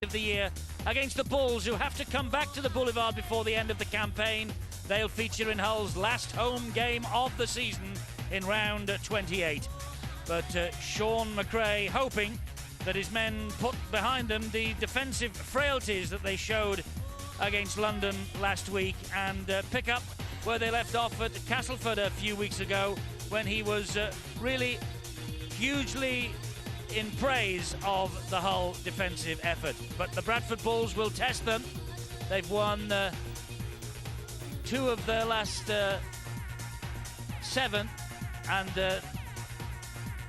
of the year against the Bulls, who have to come back to the Boulevard before the end of the campaign. They'll feature in Hull's last home game of the season in round 28. But Sean McRae hoping that his men put behind them the defensive frailties that they showed against London last week and pick up where they left off at Castleford a few weeks ago, when he was really hugely in praise of the Hull defensive effort. But the Bradford Bulls will test them. They've won 2 of their last 7, and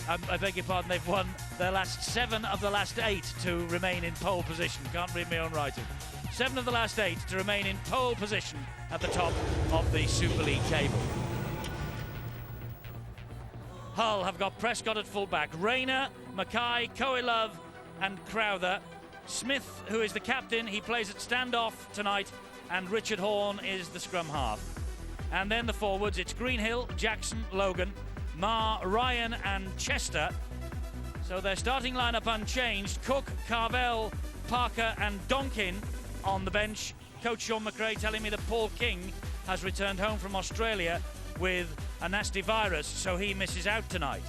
I beg your pardon, they've won their last 7 of the last 8 to remain in pole position. Can't read my own writing. 7 of the last 8 to remain in pole position at the top of the Super League table. Hull have got Prescott at fullback, Rayner, Mackay, Coelove and Crowther. Smith, who is the captain, he plays at standoff tonight, and Richard Horn is the scrum half. And then the forwards, it's Greenhill, Jackson, Logan, Marr, Ryan and Chester. So their starting lineup unchanged. Cook, Carvel, Parker and Donkin on the bench. Coach Sean McRae telling me that Paul King has returned home from Australia with a nasty virus, so he misses out tonight.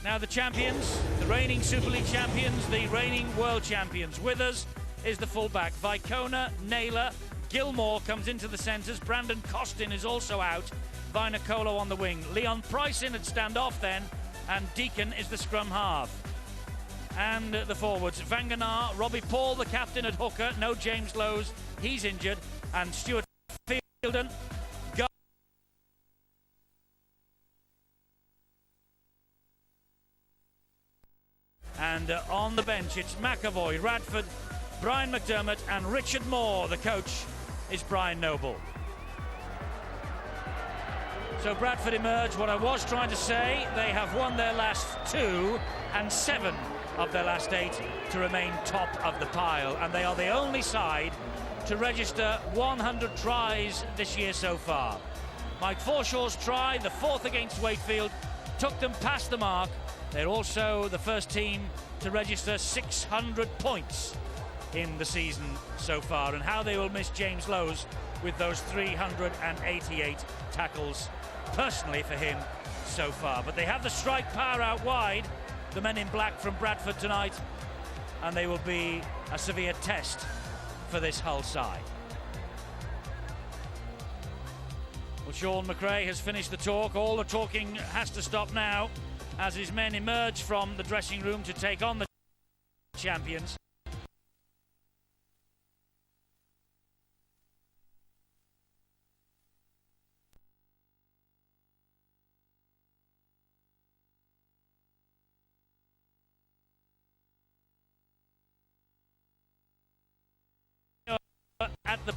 Now the champions, the reigning Super League champions, the reigning world champions. Withers is the fullback. Vicona, Naylor, Gilmore comes into the centres. Brandon Costin is also out. Vinacolo on the wing. Leon Price in at standoff then, and Deacon is the scrum half. And the forwards, Vanganar, Robbie Paul, the captain at hooker. No James Lowes, he's injured. And Stuart Fielden. And on the bench, it's McAvoy, Radford, Brian McDermott and Richard Moore. The coach is Brian Noble. So Bradford emerge. What I was trying to say, they have won their last 2 and 7 of their last 8 to remain top of the pile. And they are the only side to register 100 tries this year so far. Mike Forshaw's try, the 4th against Wakefield, took them past the mark. They're also the first team to register 600 points in the season so far, and how they will miss James Lowes with those 388 tackles personally for him so far. But they have the strike power out wide, the men in black from Bradford tonight, and they will be a severe test for this Hull side. Well, Sean McRae has finished the talk. All the talking has to stop now as his men emerge from the dressing room to take on the champions. At the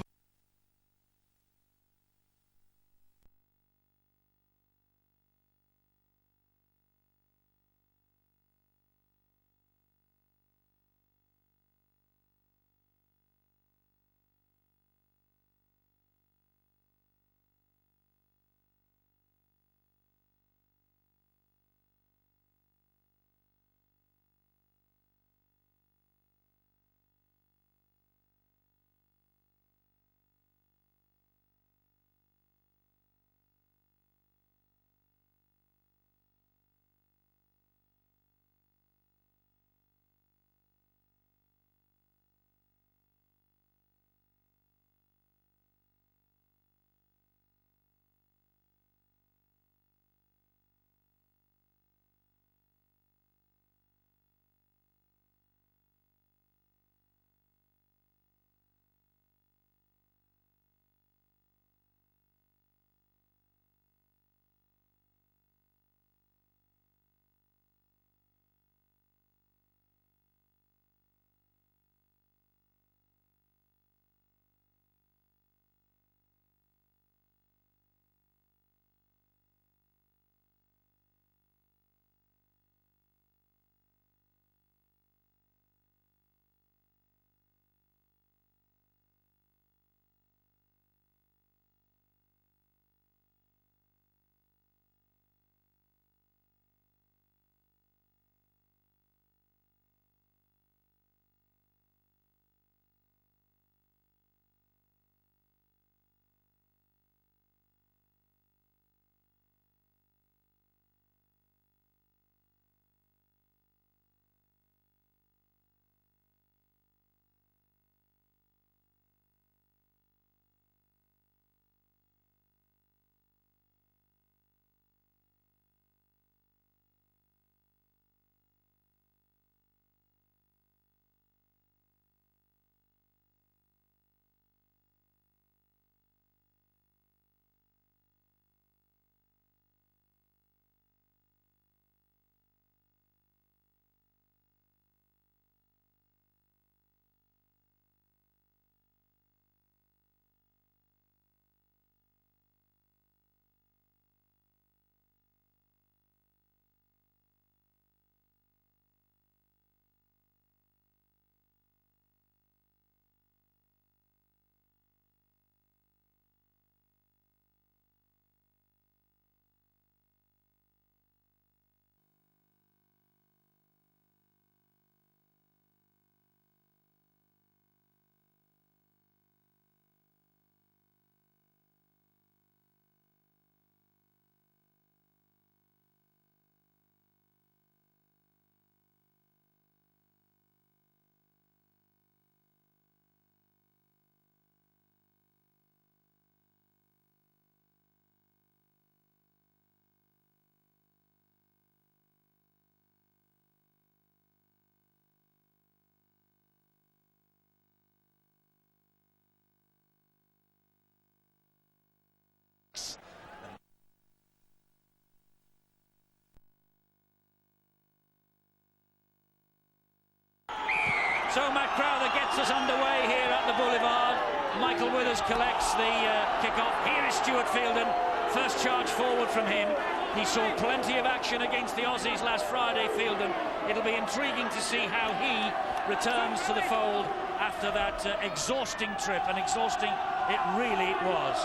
So Matt Crowther gets us underway here at the Boulevard. Michael Withers collects the kick-off. Here is Stuart Fielden. First charge forward from him. He saw plenty of action against the Aussies last Friday, Fielden. It'll be intriguing to see how he returns to the fold after that exhausting trip, and exhausting it really was.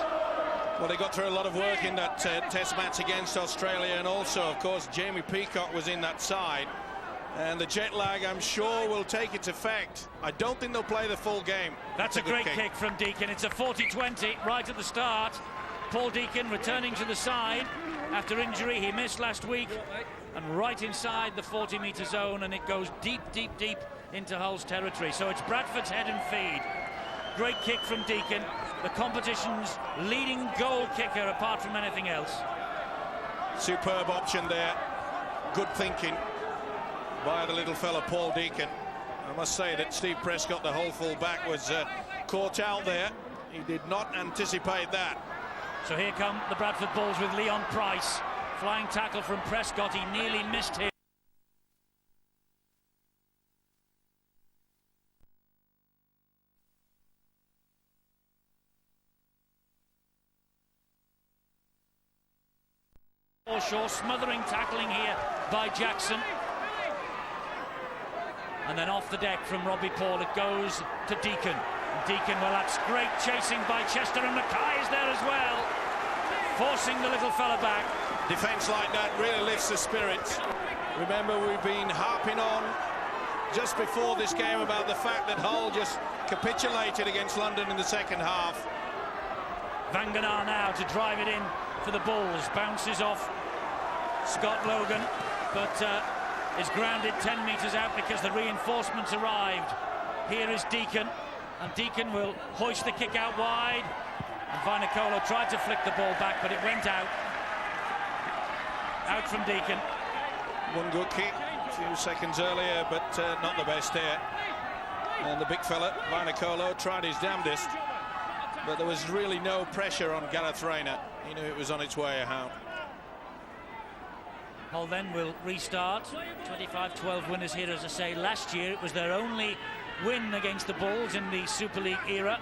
Well, they got through a lot of work in that test match against Australia, and also, of course, Jamie Peacock was in that side. And the jet lag, I'm sure, will take its effect. I don't think they'll play the full game. That's a great kick from Deacon. It's a 40-20 right at the start. Paul Deacon returning to the side after injury. He missed last week, and right inside the 40-metre zone, and it goes deep, deep, deep into Hull's territory. So it's Bradford's head and feed. Great kick from Deacon, the competition's leading goal kicker apart from anything else. Superb option there. Good thinking by the little fella Paul Deacon. I must say that Steve Prescott, the whole full back, was caught out there. He did not anticipate that. So here come the Bradford Bulls with Leon Price. Flying tackle from Prescott. He nearly missed him. Forshaw, smothering tackling here by Jackson. And then off the deck from Robbie Paul, it goes to Deacon. Deacon, well, that's great chasing by Chester, and Mackay is there as well, forcing the little fella back. Defence like that really lifts the spirits. Remember, we've been harping on just before this game about the fact that Hull just capitulated against London in the second half. Vanganar now to drive it in for the Bulls. Bounces off Scott Logan, but is grounded 10 metres out because the reinforcements arrived. Here is Deacon, and Deacon will hoist the kick out wide. And Vainikolo tried to flick the ball back, but it went out. Out from Deacon. One good kick a few seconds earlier, but not the best here. And the big fella, Vainikolo, tried his damnedest, but there was really no pressure on Gareth Rayner. He knew it was on its way out. Hull then will restart. 25-12 winners here, as I say. Last year it was their only win against the Bulls in the Super League era.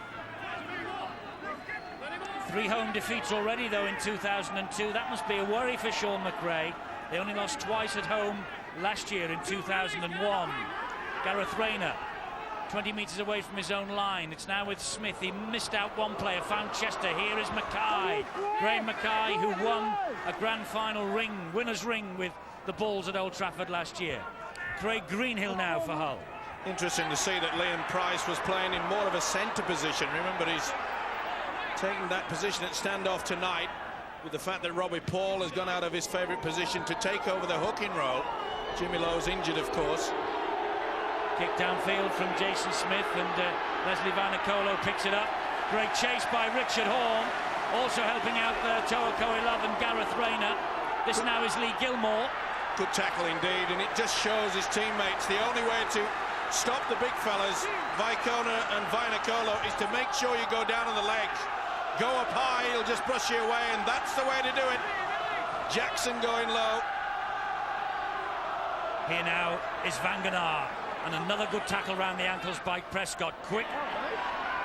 3 home defeats already, though, in 2002. That must be a worry for Sean McRae. They only lost twice at home last year in 2001. Gareth Rayner, 20 metres away from his own line. It's now with Smith. He missed out one player, found Chester. Here is Mackay. Graham Mackay, who won a grand final ring, winner's ring with the Bulls at Old Trafford last year. Craig Greenhill now for Hull. Interesting to see that Leon Price was playing in more of a centre position. Remember, he's taking that position at standoff tonight, with the fact that Robbie Paul has gone out of his favourite position to take over the hooking role. Jimmy Lowe's injured, of course. Kick downfield from Jason Smith, and Leslie Vainikolo picks it up. Great chase by Richard Horne, also helping out Toa Koilov and Gareth Rayner. This now is Lee Gilmore. Good tackle indeed, and it just shows his teammates the only way to stop the big fellas, Vaikona and Vainikolo, is to make sure you go down on the legs. Go up high, he'll just brush you away, and that's the way to do it. Jackson going low. Here now is Vanganar, and another good tackle round the ankles by Prescott. Quick,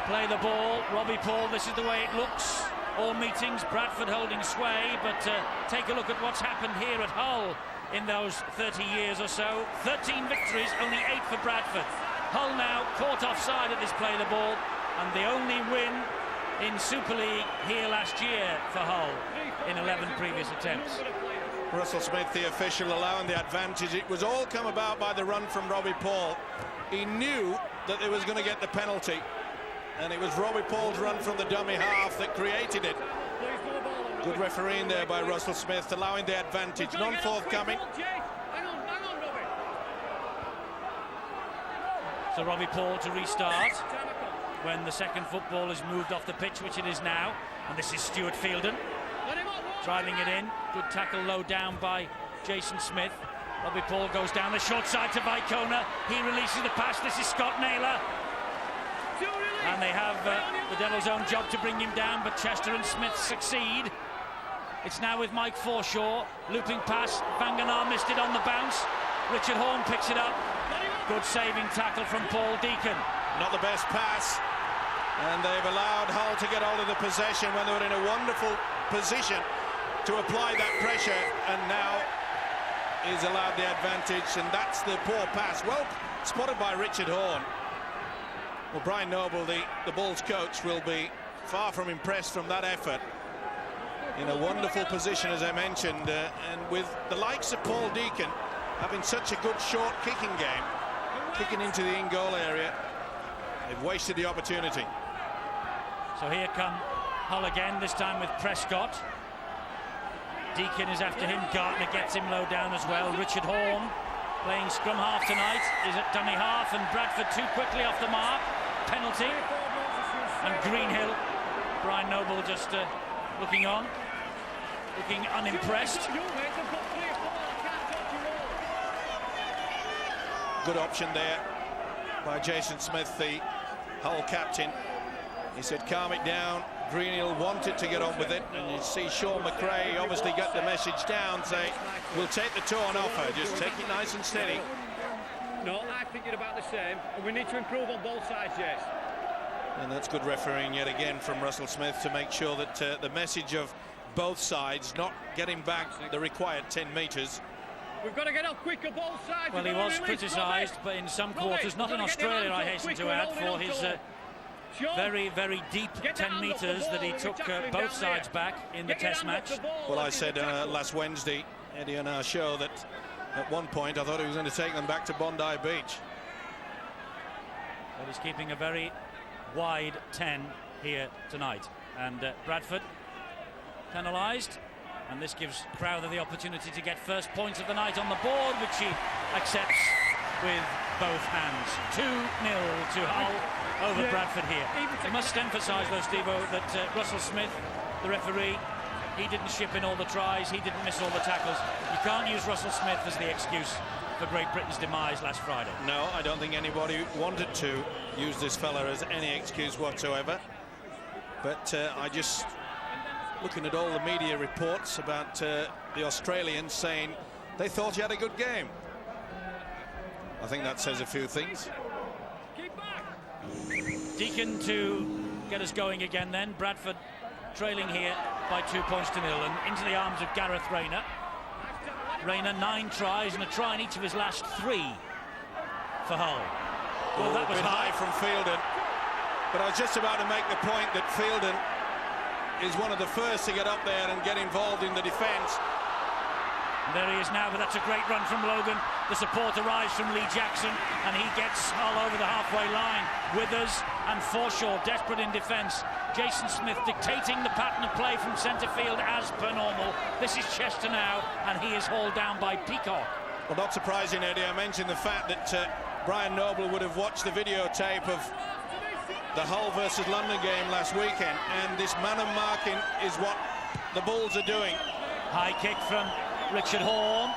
play the ball. Robbie Paul, this is the way it looks. All meetings, Bradford holding sway, but take a look at what's happened here at Hull in those 30 years or so. 13 victories, only 8 for Bradford. Hull now caught offside at this play the ball, and the only win in Super League here last year for Hull in 11 previous attempts. Russell Smith, the official, allowing the advantage. It was all come about by the run from Robbie Paul. He knew that they was going to get the penalty, and it was Robbie Paul's run from the dummy half that created it. Good refereeing there by Russell Smith, allowing the advantage. None forthcoming. So Robbie Paul to restart when the second football is moved off the pitch, which it is now. And this is Stuart Fielden driving it in. Good tackle low down by Jason Smith. Robbie Paul goes down the short side to Vaikona. He releases the pass. This is Scott Naylor. And they have the Devil's own job to bring him down, but Chester and Smith succeed. It's now with Mike Forshaw. Looping pass. Vanganar missed it on the bounce. Richard Horne picks it up. Good saving tackle from Paul Deacon. Not the best pass, and they've allowed Hull to get hold of the possession when they were in a wonderful position to apply that pressure, and now is allowed the advantage, and that's the poor pass. Well spotted by Richard Horne. Well, Brian Noble, the Bulls coach, will be far from impressed from that effort. In a wonderful position, as I mentioned, and with the likes of Paul Deacon having such a good short kicking game, kicking into the in-goal area, they've wasted the opportunity. So here come Hull again, this time with Prescott. Deacon is after him, Gartner gets him low down as well. Richard Horne playing scrum half tonight, is at dummy half, and Bradford too quickly off the mark. Penalty. And Greenhill, Brian Noble just looking on, looking unimpressed. Good option there by Jason Smith, the Hull captain. He said, calm it down. Greenhill wanted to get on with it, and you see Sean McRae obviously got the message down, say, we'll take the two on offer, just take it nice and steady. No, I'm thinking about the same, and we need to improve on both sides, yes. And that's good refereeing yet again from Russell Smith to make sure that the message of both sides, not getting back the required 10 metres. We've got to get up quicker, both sides. Well, he was criticised, but in some quarters, not in Australia, I hasten to add, for his very, very deep 10 metres that he took both sides back in the Test match. Well, I said last Wednesday, Eddie, on our show, that at one point I thought he was going to take them back to Bondi Beach. But he's keeping a very wide 10 here tonight. And Bradford penalised, and this gives Crowther the opportunity to get first points of the night on the board, which he accepts with both hands. 2-0 to Hull over Bradford here. I must emphasise, though, Steve-O, that Russell Smith, the referee, he didn't ship in all the tries, he didn't miss all the tackles. You can't use Russell Smith as the excuse for Great Britain's demise last Friday. No, I don't think anybody wanted to use this fella as any excuse whatsoever. But I just, looking at all the media reports about the Australians saying they thought he had a good game. I think that says a few things. Deacon to get us going again then. Bradford trailing here by 2 points to 0, and into the arms of Gareth Rayner. Rayner 9 tries and a try in each of his last 3 for Hull. Well, that was high from Fielden, but I was just about to make the point that Fielden is one of the first to get up there and get involved in the defence. There he is now, but that's a great run from Logan. The support arrives from Lee Jackson, and he gets Hull over the halfway line. Withers and Forshaw desperate in defence. Jason Smith dictating the pattern of play from centre field as per normal. This is Chester now, and he is hauled down by Peacock. Well, not surprising, Eddie. I mentioned the fact that Brian Noble would have watched the videotape of the Hull versus London game last weekend, and this man and marking is what the Bulls are doing. High kick from Richard Horne,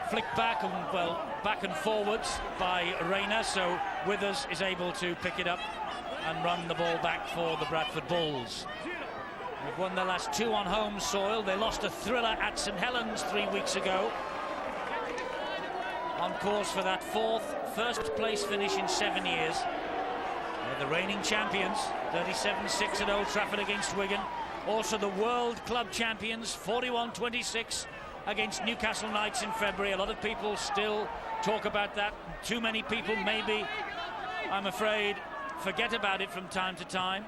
flicked back and, well, back and forwards by Rayner, so Withers is able to pick it up and run the ball back for the Bradford Bulls. They've won their last 2 on home soil. They lost a thriller at St Helens 3 weeks ago. On course for that 4th first place finish in 7 years. They're the reigning champions, 37-6 at Old Trafford against Wigan. Also the World Club champions, 41-26 against Newcastle Knights in February. A lot of people still talk about that. Too many people, maybe, I'm afraid, forget about it from time to time.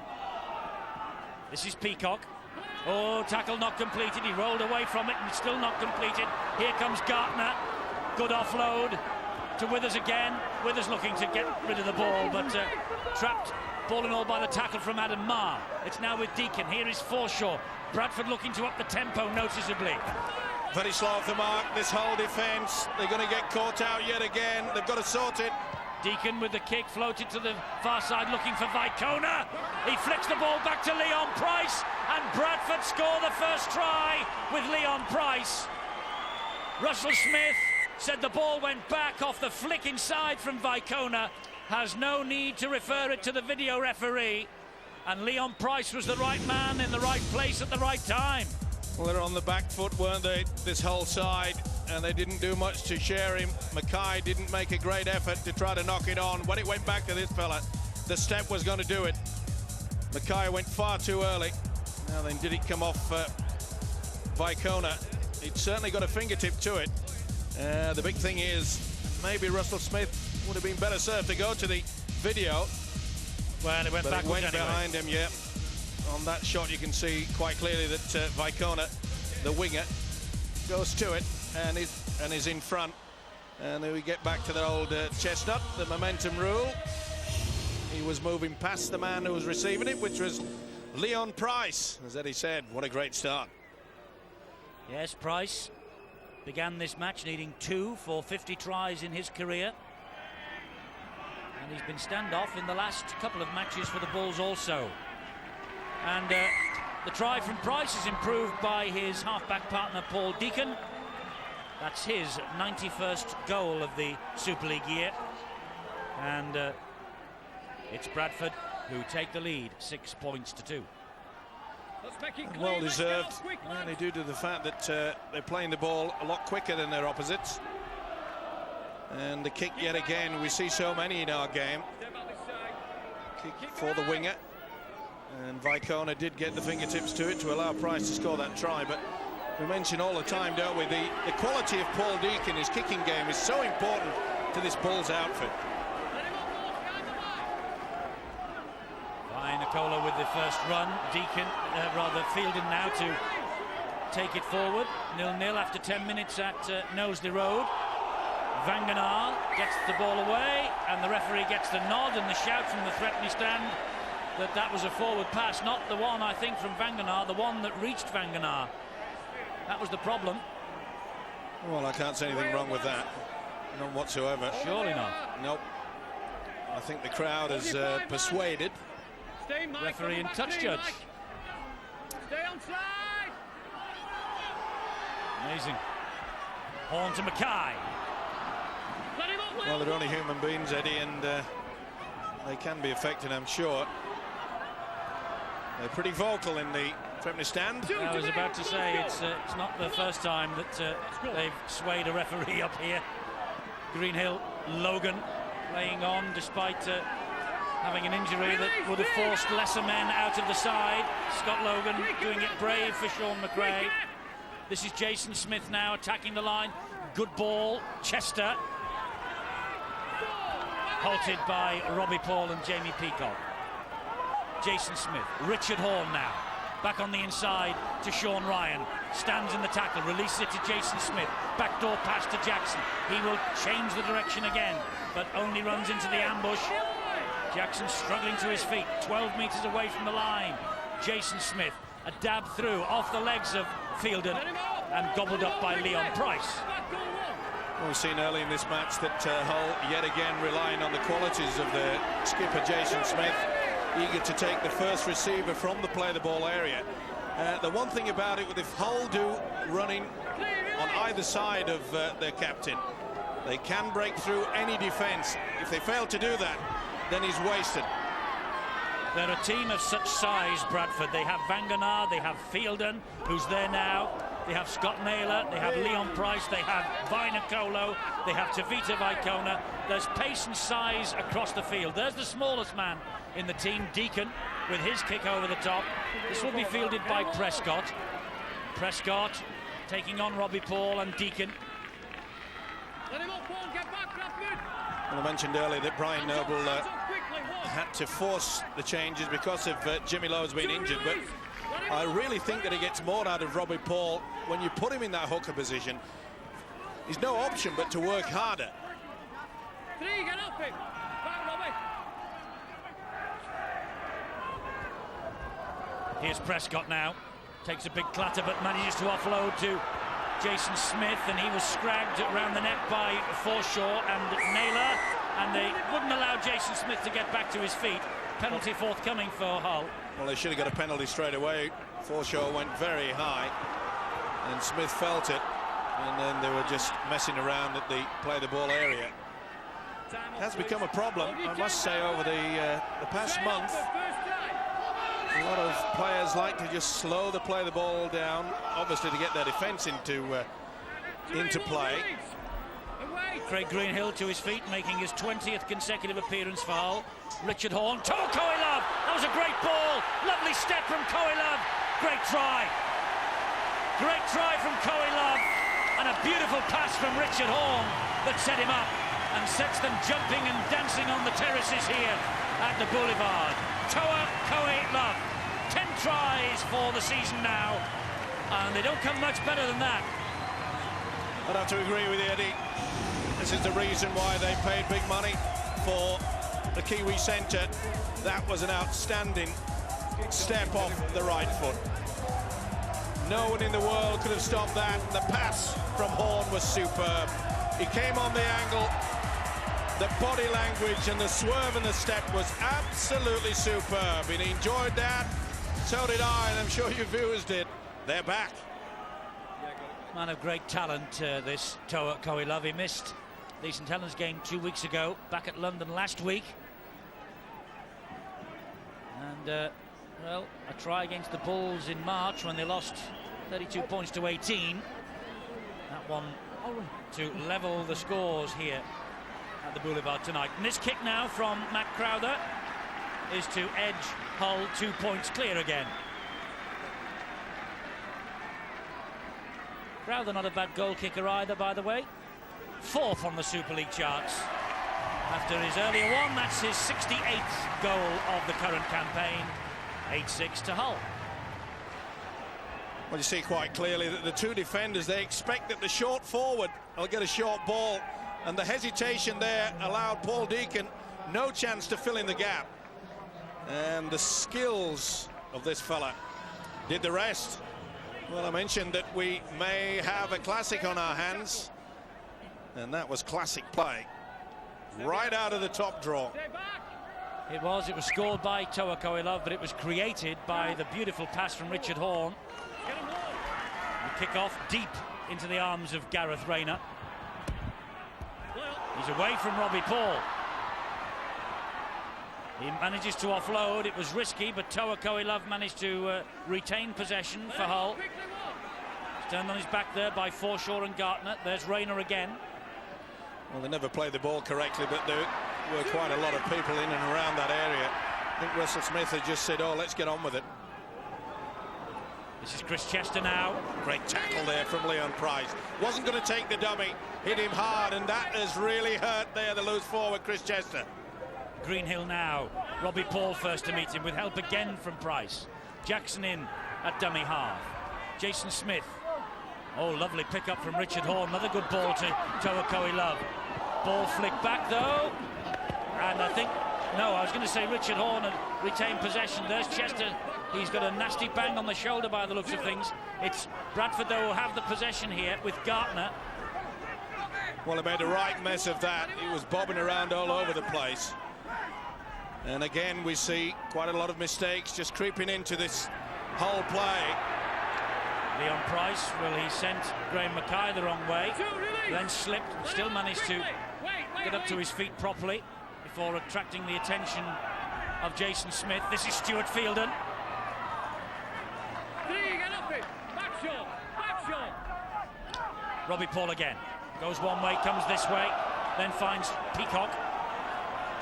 This is Peacock. Oh, tackle not completed. He rolled away from it and still not completed. Here comes Gartner. Good offload to Withers again. Withers looking to get rid of the ball, but trapped, ball and all, by the tackle from Adam Marr. It's now with Deacon. Here is Forshaw. Bradford looking to up the tempo noticeably. Very slow off the mark, this whole defence. They're going to get caught out yet again. They've got to sort it. Deacon with the kick, floated to the far side looking for Vicona. He flicks the ball back to Leon Price, and Bradford score the first try with Leon Price. Russell Smith said the ball went back off the flick inside from Vicona. Has no need to refer it to the video referee. And Leon Price was the right man in the right place at the right time. Well, they're on the back foot, weren't they, this whole side? and they didn't do much to share him. Mackay didn't make a great effort to try to knock it on. When it went back to this fella, the step was going to do it. Mackay went far too early. Now then, did it come off Vicona? He'd certainly got a fingertip to it. The big thing is, maybe Russell Smith would have been better served to go to the video. Well, it went but backwards it went anyway. behind him, yeah. On that shot, you can see quite clearly that Vicona, the winger, goes to it and is in front. And then we get back to the old chestnut, the momentum rule. He was moving past the man who was receiving it, which was Leon Price. As Eddie said, what a great start. Yes, Price began this match needing 2 for 50 tries in his career. And he's been standoff in the last couple of matches for the Bulls also. And the try from Price is improved by his half-back partner Paul Deacon. That's his 91st goal of the Super League year. And it's Bradford who take the lead, 6 points to 2. Well deserved, mainly due to the fact that they're playing the ball a lot quicker than their opposites. And the kick yet again, we see so many in our game. Kick for the winger. And Vicona did get the fingertips to it to allow Price to score that try. But we mention all the time, don't we, the quality of Paul Deacon, his kicking game, is so important to this Bulls outfit. Nicola with the first run. Deacon, rather Fielding now to take it forward. 0-0 after 10 minutes at Knowsley Road. Vanganar gets the ball away, and the referee gets the nod and the shout from the threatening stand that was a forward pass, not the one, I think, from Vanganar, the one that reached Vanganar. That was the problem. Well, I can't say anything wrong with that. None whatsoever. Surely not. Nope. I think the crowd is persuaded. Referee and touch judge. Stay on side. Amazing. Horn to Mackay. Well, they're only human beings, Eddie, and they can be affected, I'm sure. They're pretty vocal in the threatening stand. I was about to say, it's not the first time that they've swayed a referee up here. Greenhill, Logan playing on despite having an injury that would have forced lesser men out of the side. Scott Logan doing it brave for Sean McRae. This is Jason Smith now attacking the line. Good ball, Chester. Halted by Robbie Paul and Jamie Peacock. Jason Smith, Richard Horn now. Back on the inside to Sean Ryan. Stands in the tackle, releases it to Jason Smith. Backdoor pass to Jackson. He will change the direction again, but only runs into the ambush. Jackson struggling to his feet, 12 metres away from the line. Jason Smith, a dab through off the legs of Fielden and gobbled up by Leon Price. Well, we've seen early in this match that Hull yet again relying on the qualities of the skipper Jason Smith, eager to take the first receiver from the play the ball area. The one thing about it, if Hull do running on either side of their captain, they can break through any defence. If they fail to do that, then he's wasted. They're a team of such size, Bradford. They have Vanganar, they have Fielden, who's there now. They have Scott Naylor, they have Leon Price, they have Vinacolo, they have Tavita Vicona. There's pace and size across the field. There's the smallest man in the team, Deacon, with his kick over the top. This will be fielded by Prescott. Prescott taking on Robbie Paul and Deacon. Let him up, Paul, get back, Bradford. Well, I mentioned earlier that Brian Noble had to force the changes because of Jimmy Lowe's been injured, but I really think that he gets more out of Robbie Paul when you put him in that hooker position. He's no option but to work harder. Three, get up him. Back, Robbie. Here's Prescott now. Takes a big clatter but manages to offload to Jason Smith, and he was scragged around the neck by Forshaw and Naylor, and they wouldn't allow Jason Smith to get back to his feet. Penalty forthcoming for Hull. Well, they should have got a penalty straight away. Forshaw went very high and Smith felt it, and then they were just messing around at the play the ball area. It has become a problem, I must say, over the past month. A lot of players like to just slow the play the ball down, obviously to get their defence into into play. Craig Greenhill to his feet, making his 20th consecutive appearance for Hull. Richard Horne, Toa Coelove, that was a great ball, lovely step from Coelove, great try from Coelove, and a beautiful pass from Richard Horne that set him up and sets them jumping and dancing on the terraces here at the Boulevard. Toa Coelove, 10 tries for the season now, and they don't come much better than that. I'd have to agree with you, Eddie. This is the reason why they paid big money for the Kiwi centre. That was an outstanding step off the right foot. No one in the world could have stopped that. The pass from Horne was superb. He came on the angle. The body language and the swerve and the step was absolutely superb. And he enjoyed that. So did I, and I'm sure you viewers did. They're back. Man of great talent, this Toa Coelove. He missed the St Helens game 2 weeks ago, back at London last week. And, well, a try against the Bulls in March when they lost 32 points to 18. That one to level the scores here at the Boulevard tonight. And this kick now from Matt Crowther is to edge Hull 2 points clear again. Crowther not a bad goal kicker either, by the way. 4th on the Super League charts. After his earlier one, that's his 68th goal of the current campaign. 8-6 to Hull. Well, you see quite clearly that the two defenders, they expect that the short forward will get a short ball, and the hesitation there allowed Paul Deacon no chance to fill in the gap. And the skills of this fella did the rest. Well, I mentioned that we may have a classic on our hands, and that was classic play right out of the top draw. It was scored by Toa Coelove, but it was created by the beautiful pass from Richard Horne. The kick off deep into the arms of Gareth Rayner. He's away from Robbie Paul. He manages to offload. It was risky, but Toa Coelove managed to retain possession for Hull. He's turned on his back there by Forshaw and Gartner. There's Rayner again. Well, they never played the ball correctly, but there were quite a lot of people in and around that area. I think Russell Smith had just said, oh, let's get on with it. This is Chris Chester now. Great tackle there from Leon Price. Wasn't going to take the dummy, hit him hard, and that has really hurt there, the loose forward, Chris Chester. Greenhill now. Robbie Paul first to meet him with help again from Price. Jackson in at dummy half. Jason Smith. Oh, lovely pick up from Richard Horne. Another good ball to Toa Coelove. Ball flicked back though. And I think, no, I was going to say Richard Horne had retained possession. There's Chester. He's got a nasty bang on the shoulder by the looks of things. It's Bradford though who have the possession here with Gartner. Well, he made a right mess of that. He was bobbing around all over the place. And again, we see quite a lot of mistakes just creeping into this whole play. Leon Price, well, he sent Graham Mackay the wrong way, then slipped, still managed to get up to his feet properly before attracting the attention of Jason Smith. This is Stuart Fielden. Robbie Paul again. Goes one way, comes this way, then finds Peacock.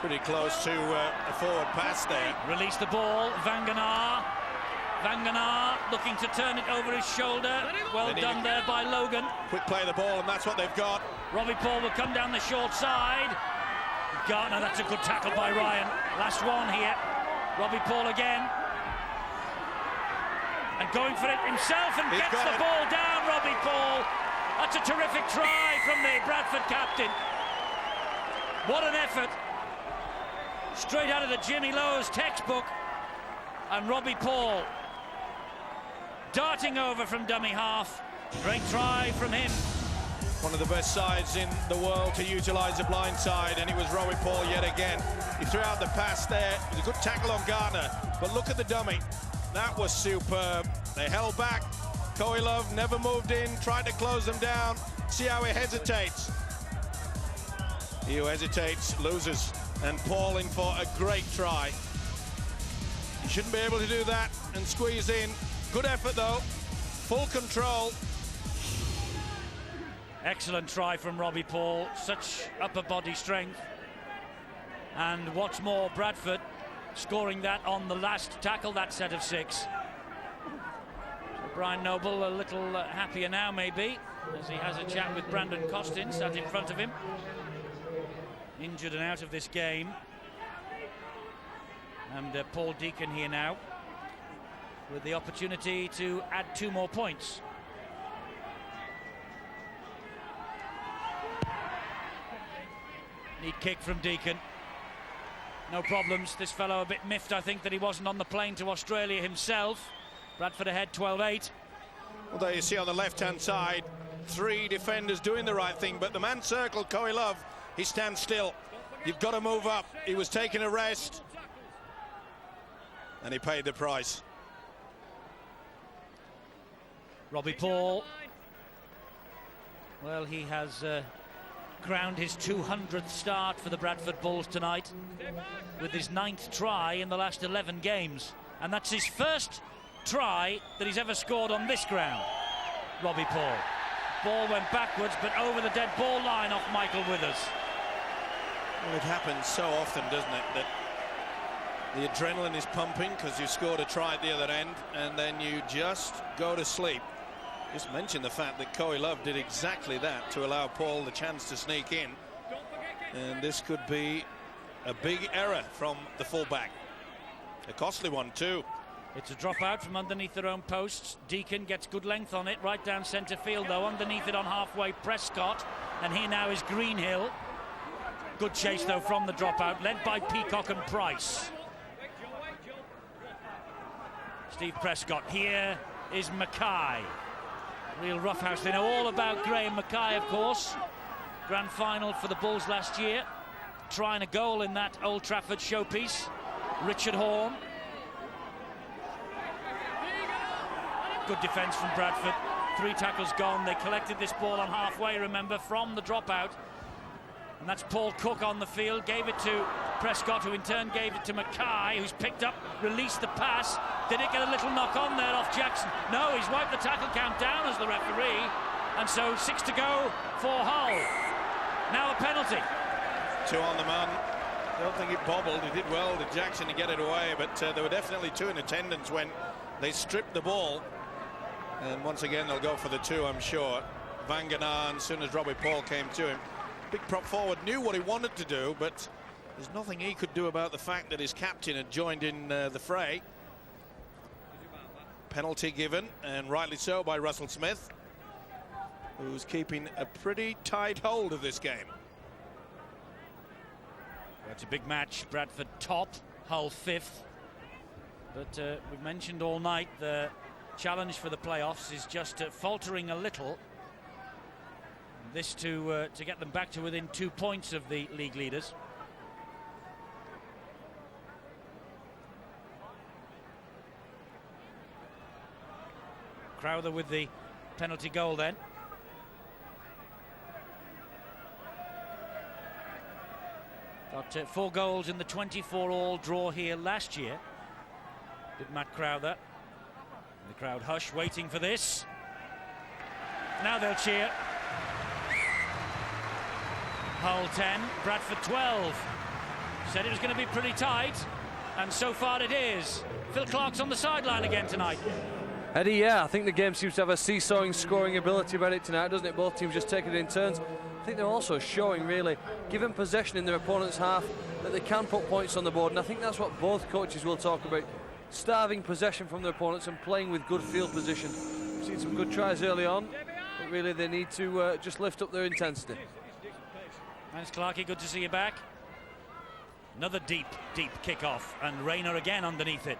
Pretty close to a forward pass there. Release the ball, Vanganar. Vanganar looking to turn it over his shoulder. Well done there by Logan. Quick play of the ball, and that's what they've got. Robbie Paul will come down the short side. Gartner, that's a good tackle by Ryan. Last one here. Robbie Paul again. And going for it himself and gets the ball down, Robbie Paul. That's a terrific try from the Bradford captain. What an effort. Straight out of the Jimmy Lowe's textbook. And Robbie Paul darting over from dummy half. Great try from him. One of the best sides in the world to utilise the blind side, and it was Robbie Paul yet again. He threw out the pass there. It was a good tackle on Gartner, but look at the dummy. That was superb. They held back. Coelove never moved in, tried to close them down. See how he hesitates. He who hesitates loses, and Paul in for a great try. You shouldn't be able to do that and squeeze in. Good effort though, full control. Excellent try from Robbie Paul, such upper body strength. And what's more, Bradford scoring that on the last tackle, that set of 6. So Brian Noble a little happier now, maybe, as he has a chat with Brandon Costin, sat in front of him. Injured and out of this game. And Paul Deacon here now, with the opportunity to add 2 more points. Neat kick from Deacon. No problems. This fellow a bit miffed, I think, that he wasn't on the plane to Australia himself. Bradford ahead 12-8. Well, there you see on the left-hand side, 3 defenders doing the right thing, but the man circled, Coy Love, he stands still. You've got to move up. He was taking a rest, and he paid the price. Robbie Paul, well, he has crowned his 200th start for the Bradford Bulls tonight with his 9th try in the last 11 games, and that's his first try that he's ever scored on this ground. Robbie Paul. Ball went backwards, but over the dead ball line off Michael Withers. Well, it happens so often, doesn't it, that the adrenaline is pumping because you scored a try at the other end, and then you just go to sleep. Just mention the fact that Coy Love did exactly that to allow Paul the chance to sneak in, and this could be a big error from the fullback, a costly one too. It's a drop out from underneath their own posts. Deacon gets good length on it, right down centre field though. Underneath it on halfway, Prescott, and here now is Greenhill. Good chase though from the dropout, led by Peacock and Price. Steve Prescott. Here is Mackay. Real roughhouse. They know all about Graham Mackay, of course. Grand final for the Bulls last year. Trying a goal in that Old Trafford showpiece. Richard Horne. Good defence from Bradford. 3 tackles gone. They collected this ball on halfway, remember, from the dropout. And that's Paul Cook on the field. Gave it to Prescott, who in turn gave it to Mackay, who's picked up, released the pass. Did it get a little knock on there off Jackson? No, he's wiped the tackle count down as the referee. And so 6 to go for Hull. Now a penalty. 2 on the man. I don't think it bobbled. He did well to Jackson to get it away, but there were definitely 2 in attendance when they stripped the ball. And once again, they'll go for the 2, I'm sure. Van Ganan, as soon as Robbie Paul came to him. Big prop forward knew what he wanted to do, but there's nothing he could do about the fact that his captain had joined in the fray. Penalty given, and rightly so, by Russell Smith, who's keeping a pretty tight hold of this game. It's a big match. Bradford top, Hull 5th. But we've mentioned all night the challenge for the playoffs is just faltering a little. This to get them back to within 2 points of the league leaders. Crowther with the penalty goal then. Got 4 goals in the 24-all draw here last year. Did Matt Crowther. The crowd hush, waiting for this. Now they'll cheer. Hull 10, Bradford 12. Said it was going to be pretty tight, and so far it is. Phil Clark's on the sideline again tonight. Eddie, yeah, I think the game seems to have a seesawing scoring ability about it tonight, doesn't it? Both teams just taking it in turns. I think they're also showing, really, given possession in their opponent's half, that they can put points on the board, and I think that's what both coaches will talk about. Starving possession from their opponents and playing with good field position. We've seen some good tries early on, but really they need to just lift up their intensity. Thanks, Clarkey, good to see you back. Another deep kick-off, and Rayner again underneath it.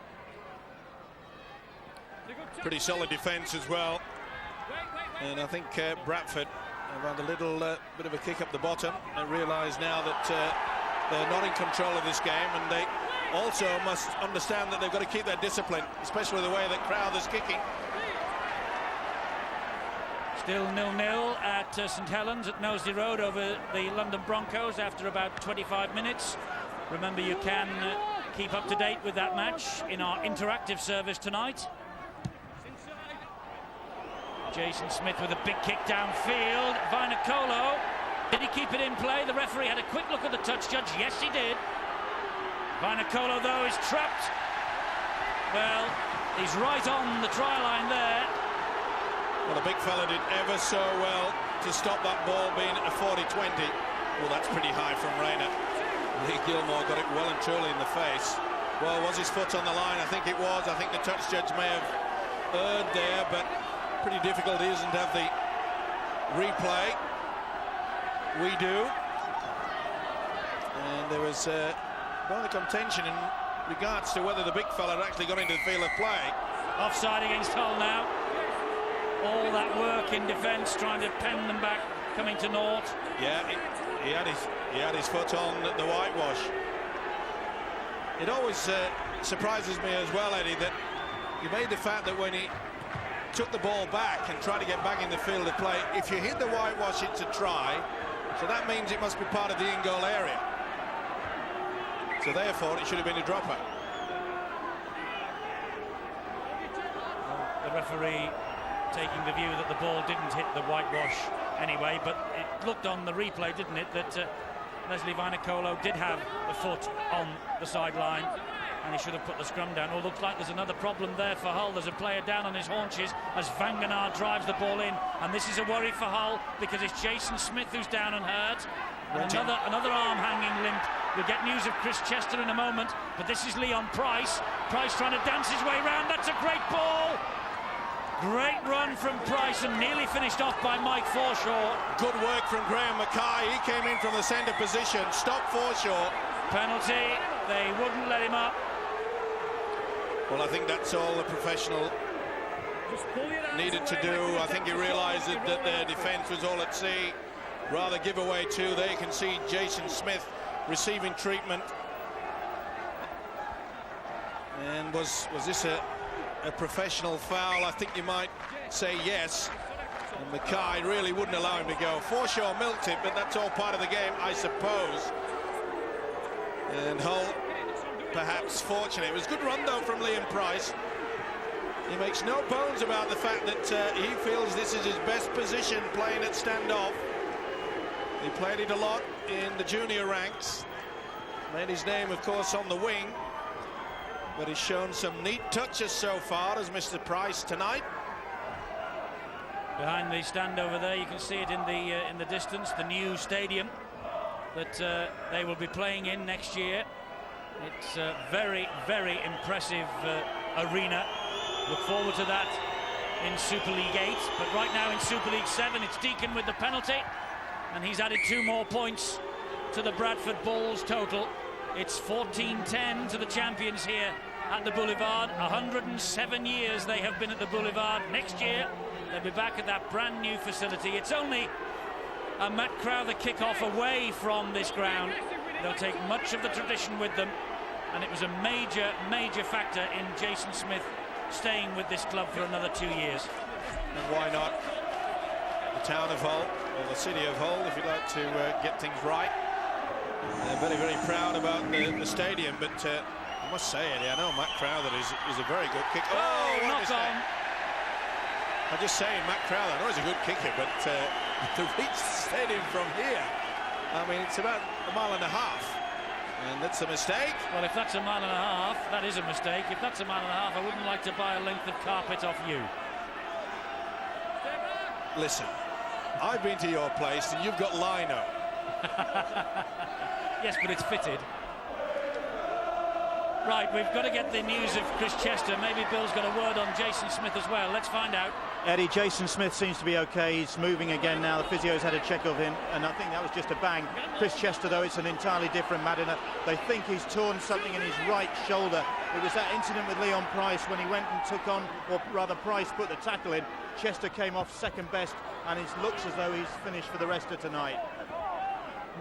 Pretty solid defence as well. And I think Bradford have had a little bit of a kick up the bottom. They realise now that they're not in control of this game, and they also must understand that they've got to keep their discipline, especially the way that Crowther's kicking. Still 0-0 at St Helens at Knowsley Road over the London Broncos after about 25 minutes. Remember, you can keep up to date with that match in our interactive service tonight. Jason Smith with a big kick downfield. Vainikolo, did he keep it in play? The referee had a quick look at the touch judge. Yes, he did. Vainikolo, though, is trapped. Well, he's right on the try line there. Well, the big fella did ever so well to stop that ball being a 40-20. Well, that's pretty high from Rayner. Lee Gilmore got it well and truly in the face. Well, was his foot on the line? I think it was. I think the touch judge may have erred there, but pretty difficult. He doesn't have the replay. We do. And there was rather contention in regards to whether the big fella actually got into the field of play. Offside against Hull now. All that work in defence, trying to pen them back, coming to naught. Yeah, he had his foot on the whitewash. It always surprises me as well, Eddie, that you made the fact that when he took the ball back and tried to get back in the field of play, if you hit the whitewash, it's a try. So that means it must be part of the in-goal area. So therefore, it should have been a dropper. The referee taking the view that the ball didn't hit the whitewash anyway, but it looked on the replay, didn't it, that Leslie Vainikolo did have the foot on the sideline, and he should have put the scrum down. Oh, looks like there's another problem there for Hull. There's a player down on his haunches as Vangenaar drives the ball in, and this is a worry for Hull because it's Jason Smith who's down and hurt, and another arm hanging limp. We'll get news of Chris Chester in a moment, but this is Leon Price. Price trying to dance his way round. That's a great ball. Great run from Price and nearly finished off by Mike Forshaw. Good work from Graham Mackay. He came in from the centre position. Stop Forshaw. Penalty. They wouldn't let him up. Well, I think that's all the professional needed to do. I think he realised that their defence was all at sea. Rather give away two. They can see Jason Smith receiving treatment. And was this a professional foul? I think you might say yes. And Mackay really wouldn't allow him to go. Forshaw milked it, but that's all part of the game, I suppose. And Hull perhaps fortunate. It was a good run though from Liam Price. He makes no bones about the fact that he feels this is his best position playing at standoff. He played it a lot in the junior ranks. Made his name, of course, on the wing. But he's shown some neat touches so far as Mr. Price tonight. Behind the stand over there, you can see it in the distance, the new stadium that they will be playing in next year. It's a very, very impressive arena. Look forward to that in Super League 8. But right now in Super League 7, it's Deacon with the penalty. And he's added 2 more points to the Bradford Bulls total. It's 14-10 to the champions here at the Boulevard. 107 years they have been at the Boulevard. Next year, they'll be back at that brand new facility. It's only a Matt Crowther kickoff away from this ground. They'll take much of the tradition with them, and it was a major, major factor in Jason Smith staying with this club for another 2 years. And why not the town of Hull, or the city of Hull, if you'd like to get things right. They're very, very proud about the stadium, but I must say, Eddie, I know Matt Crowther is a very good kicker. Oh, knock on. I'm just saying, Matt Crowther, I know he's a good kicker, but to reach the stadium from here, I mean, it's about 1.5 miles. And that's a mistake. Well, if that's 1.5 miles, that is a mistake. If that's 1.5 miles, I wouldn't like to buy a length of carpet off you. Listen, I've been to your place and you've got lino. Yes, but it's fitted. Right, we've got to get the news of Chris Chester. Maybe Bill's got a word on Jason Smith as well. Let's find out. Eddie, Jason Smith seems to be okay. He's moving again now. The physio's had a check of him, and I think that was just a bang. Chris Chester, though, it's an entirely different matter. They think he's torn something in his right shoulder. It was that incident with Leon Price when he went and took on, or rather Price put the tackle in. Chester came off second best, and it looks as though he's finished for the rest of tonight.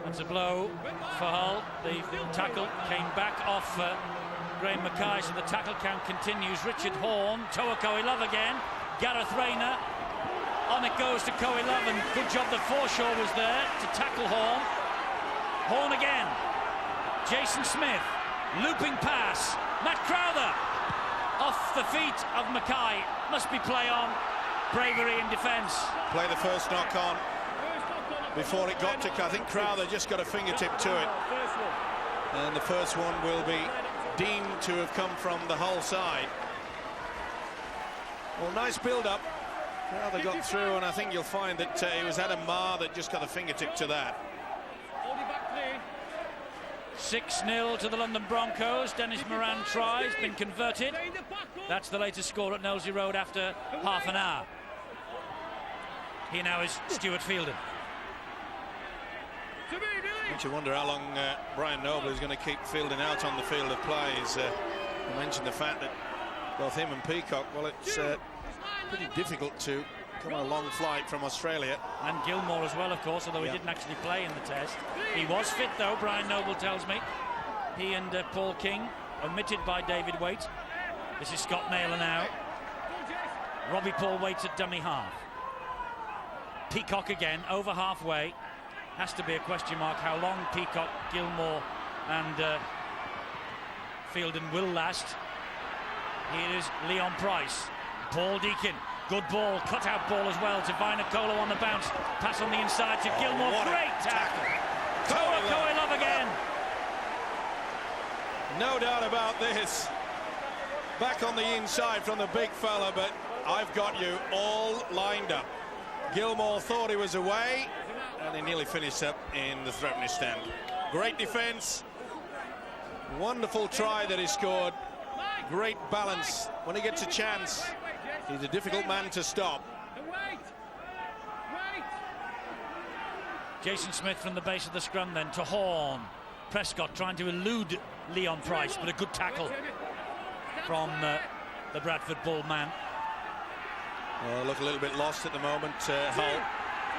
That's a blow for Hull. The tackle came back off Graham Mackay, so the tackle count continues. Richard Horn, Toa Koilov again, Gareth Rayner. On it goes to Koilov, and good job that Forshaw was there to tackle Horn. Horn again. Jason Smith, looping pass. Matt Crowther off the feet of Mackay. Must be play on. bravery in defence. Play the first knock on before it got to, I think Crowther just got a fingertip to it. And the first one will be deemed to have come from the Hull side. Well, nice build-up. Crowther got through, and I think you'll find that it was Adam Marr that just got a fingertip to that. 6-0 to the London Broncos. Dennis Moran tries, been converted. That's the latest score at Knowsley Road after half an hour. Here now is Stuart Fielden. Makes you wonder how long Brian Noble is going to keep Fielden out on the field of play. You mentioned the fact that both him and Peacock, well, it's pretty difficult to come on a long flight from Australia. And Gilmore as well, of course, although he didn't actually play in the test. He was fit, though, Brian Noble tells me. He and Paul King, omitted by David Waite. This is Scott Naylor now. Robbie Paul waits at dummy half. Peacock again, over halfway. Has to be a question mark how long Peacock, Gilmore and Fielden will last. Here is Leon Price. Paul Deacon, good ball, cut-out ball as well to Vainikolo on the bounce. Pass on the inside to Gilmore, great tackle. Coe Love again. No doubt about this. Back on the inside from the big fella, but I've got you all lined up. Gilmore thought he was away, and he nearly finished up in the threatening stand. Great defence. Wonderful try that he scored. Great balance when he gets a chance. He's a difficult man to stop. Jason Smith from the base of the scrum then to Horn. Prescott trying to elude Leon Price, but a good tackle from the Bradford Bull man. Look a little bit lost at the moment, Hull.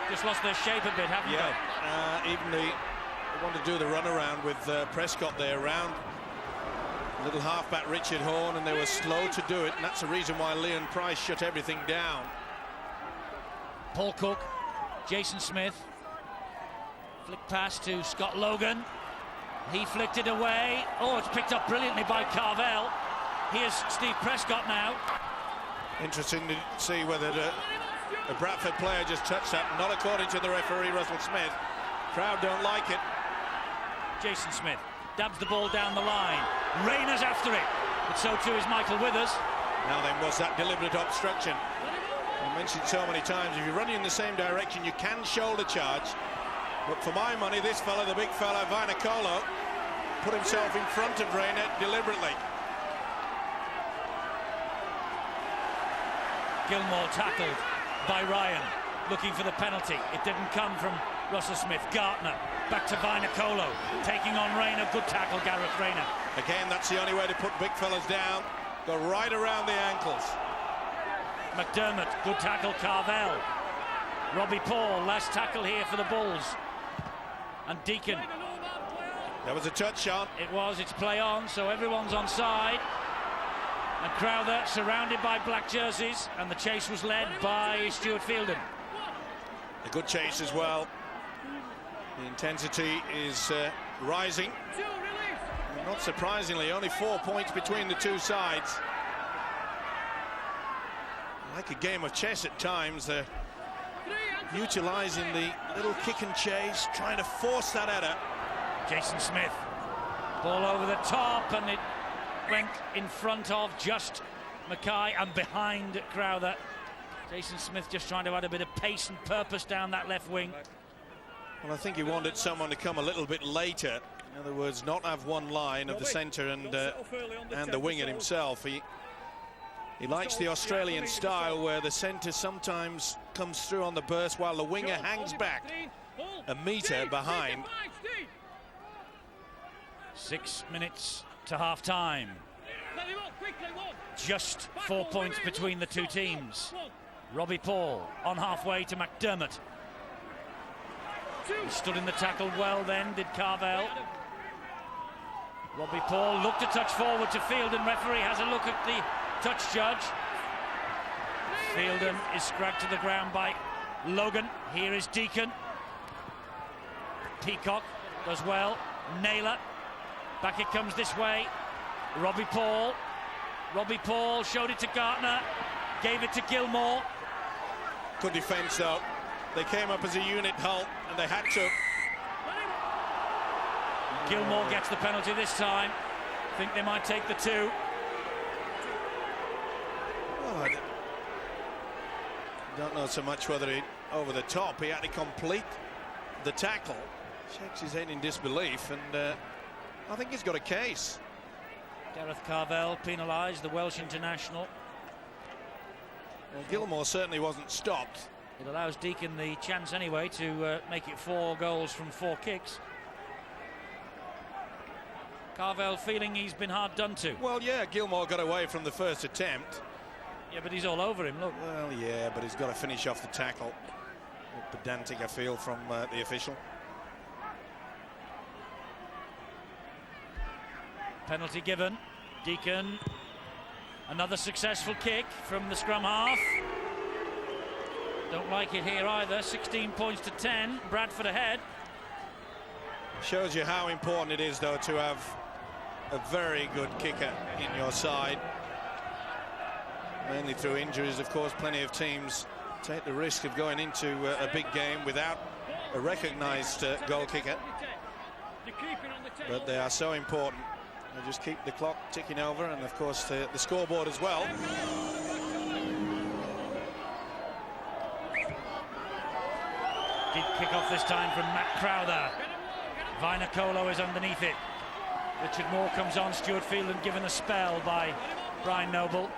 Just lost their shape a bit, haven't they? Even they want to do the run around with Prescott there around little halfback Richard Horn, and they were slow to do it, and that's the reason why Leon Price shut everything down. Paul Cook, Jason Smith, flick pass to Scott Logan. He flicked it away. Oh, it's picked up brilliantly by Carvel. Here's Steve Prescott now. Interesting to see whether a Bradford player just touched that. Not according to the referee, Russell Smith. Crowd don't like it. Jason Smith dabs the ball down the line. Rayner's after it, but so too is Michael Withers. Now then, was that deliberate obstruction? I mentioned so many times, if you're running in the same direction, you can shoulder charge. But for my money, this fella, the big fella, Vainikolo, put himself in front of Rayner deliberately. Gilmore tackled by Ryan, looking for the penalty. It didn't come from Russell Smith. Gartner back to Vainikolo, taking on Rayner. Good tackle, Gareth Rayner. Again, that's the only way to put big fellas down. Go right around the ankles. McDermott, good tackle, Carvel. Robbie Paul, last tackle here for the Bulls. And Deacon. There was a touch on. It was, it's play on, so everyone's on side. And Crowther surrounded by black jerseys, and the chase was led by Stuart Fielden. A good chase as well. The intensity is rising. And not surprisingly, only 4 points between the two sides. Like a game of chess at times, utilising the little kick and chase, trying to force that header. Jason Smith, ball over the top, and it went in front of just Mackay and behind Crowther. Jason Smith just trying to add a bit of pace and purpose down that left wing. Well, I think he wanted someone to come a little bit later. In other words, not have one line of the centre and the winger himself. He likes the Australian style where the centre sometimes comes through on the burst while the winger hangs back a metre behind. 6 minutes to half-time. Just 4 points between the two teams. Robbie Paul on halfway to McDermott. He stood in the tackle well then, did Carvel. Robbie Paul looked to touch forward to Fielden. Referee has a look at the touch judge. Fielden is scragged to the ground by Logan. Here is Deacon. Peacock does well. Naylor. Back it comes this way. Robbie Paul. Robbie Paul showed it to Gartner. Gave it to Gilmore. Good defence, though. They came up as a unit, Hull, and they had to. Gilmore gets the penalty this time. Think they might take the 2. Oh, I don't know so much whether he over the top. He had to complete the tackle. Shakes his head in disbelief, and I think he's got a case. Gareth Carvell penalised, the Welsh international. Well, Gilmore certainly wasn't stopped. It allows Deacon the chance anyway to make it 4 goals from 4 kicks. Carvell feeling he's been hard done to. Well, yeah, Gilmore got away from the first attempt. Yeah, but he's all over him, look. Well, yeah, but he's got to finish off the tackle. A bit pedantic, I feel, from the official. Penalty given. Deacon. Another successful kick from the scrum half. Don't like it here either. 16 points to 10. Bradford ahead. Shows you how important it is, though, to have a very good kicker in your side. Mainly through injuries, of course. Plenty of teams take the risk of going into a big game without a recognised goal kicker. But they are so important. They just keep the clock ticking over, and of course the scoreboard as well. Deep kick off this time from Matt Crowther. Vainicolo is underneath it. Richard Moore comes on. Stuart Fielden given a spell by Brian Noble.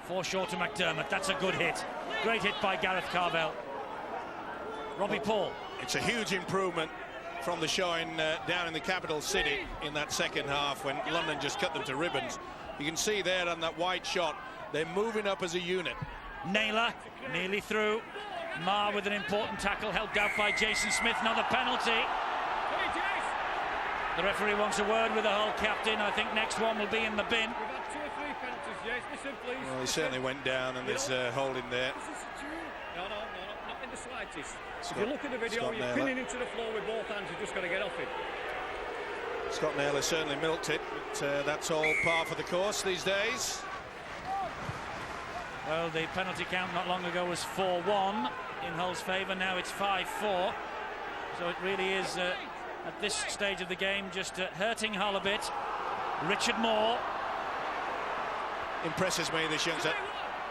Foreshore to McDermott. That's a good hit. Great hit by Gareth Carvell. Robbie Paul. It's a huge improvement from the showing down in the capital city in that second half when London just cut them to ribbons. You can see there on that wide shot, they're moving up as a unit. Naylor nearly through. Marr with an important tackle, helped out by Jason Smith. Another penalty. The referee wants a word with the Hull captain. I think next one will be in the bin. We've had 2 or 3 penalties, yes. Listen, please. Well, he certainly went down, and there's holding there. No, not in the slightest. If you look at the video, you're pinning into the floor with both hands. You've just got to get off it. Scott Naylor certainly milked it, but that's all par for the course these days. Well, the penalty count not long ago was 4-1 in Hull's favour. Now it's 5-4. So it really is, at this stage of the game, just hurting Hull a bit. Richard Moore. Impresses me, this youngster.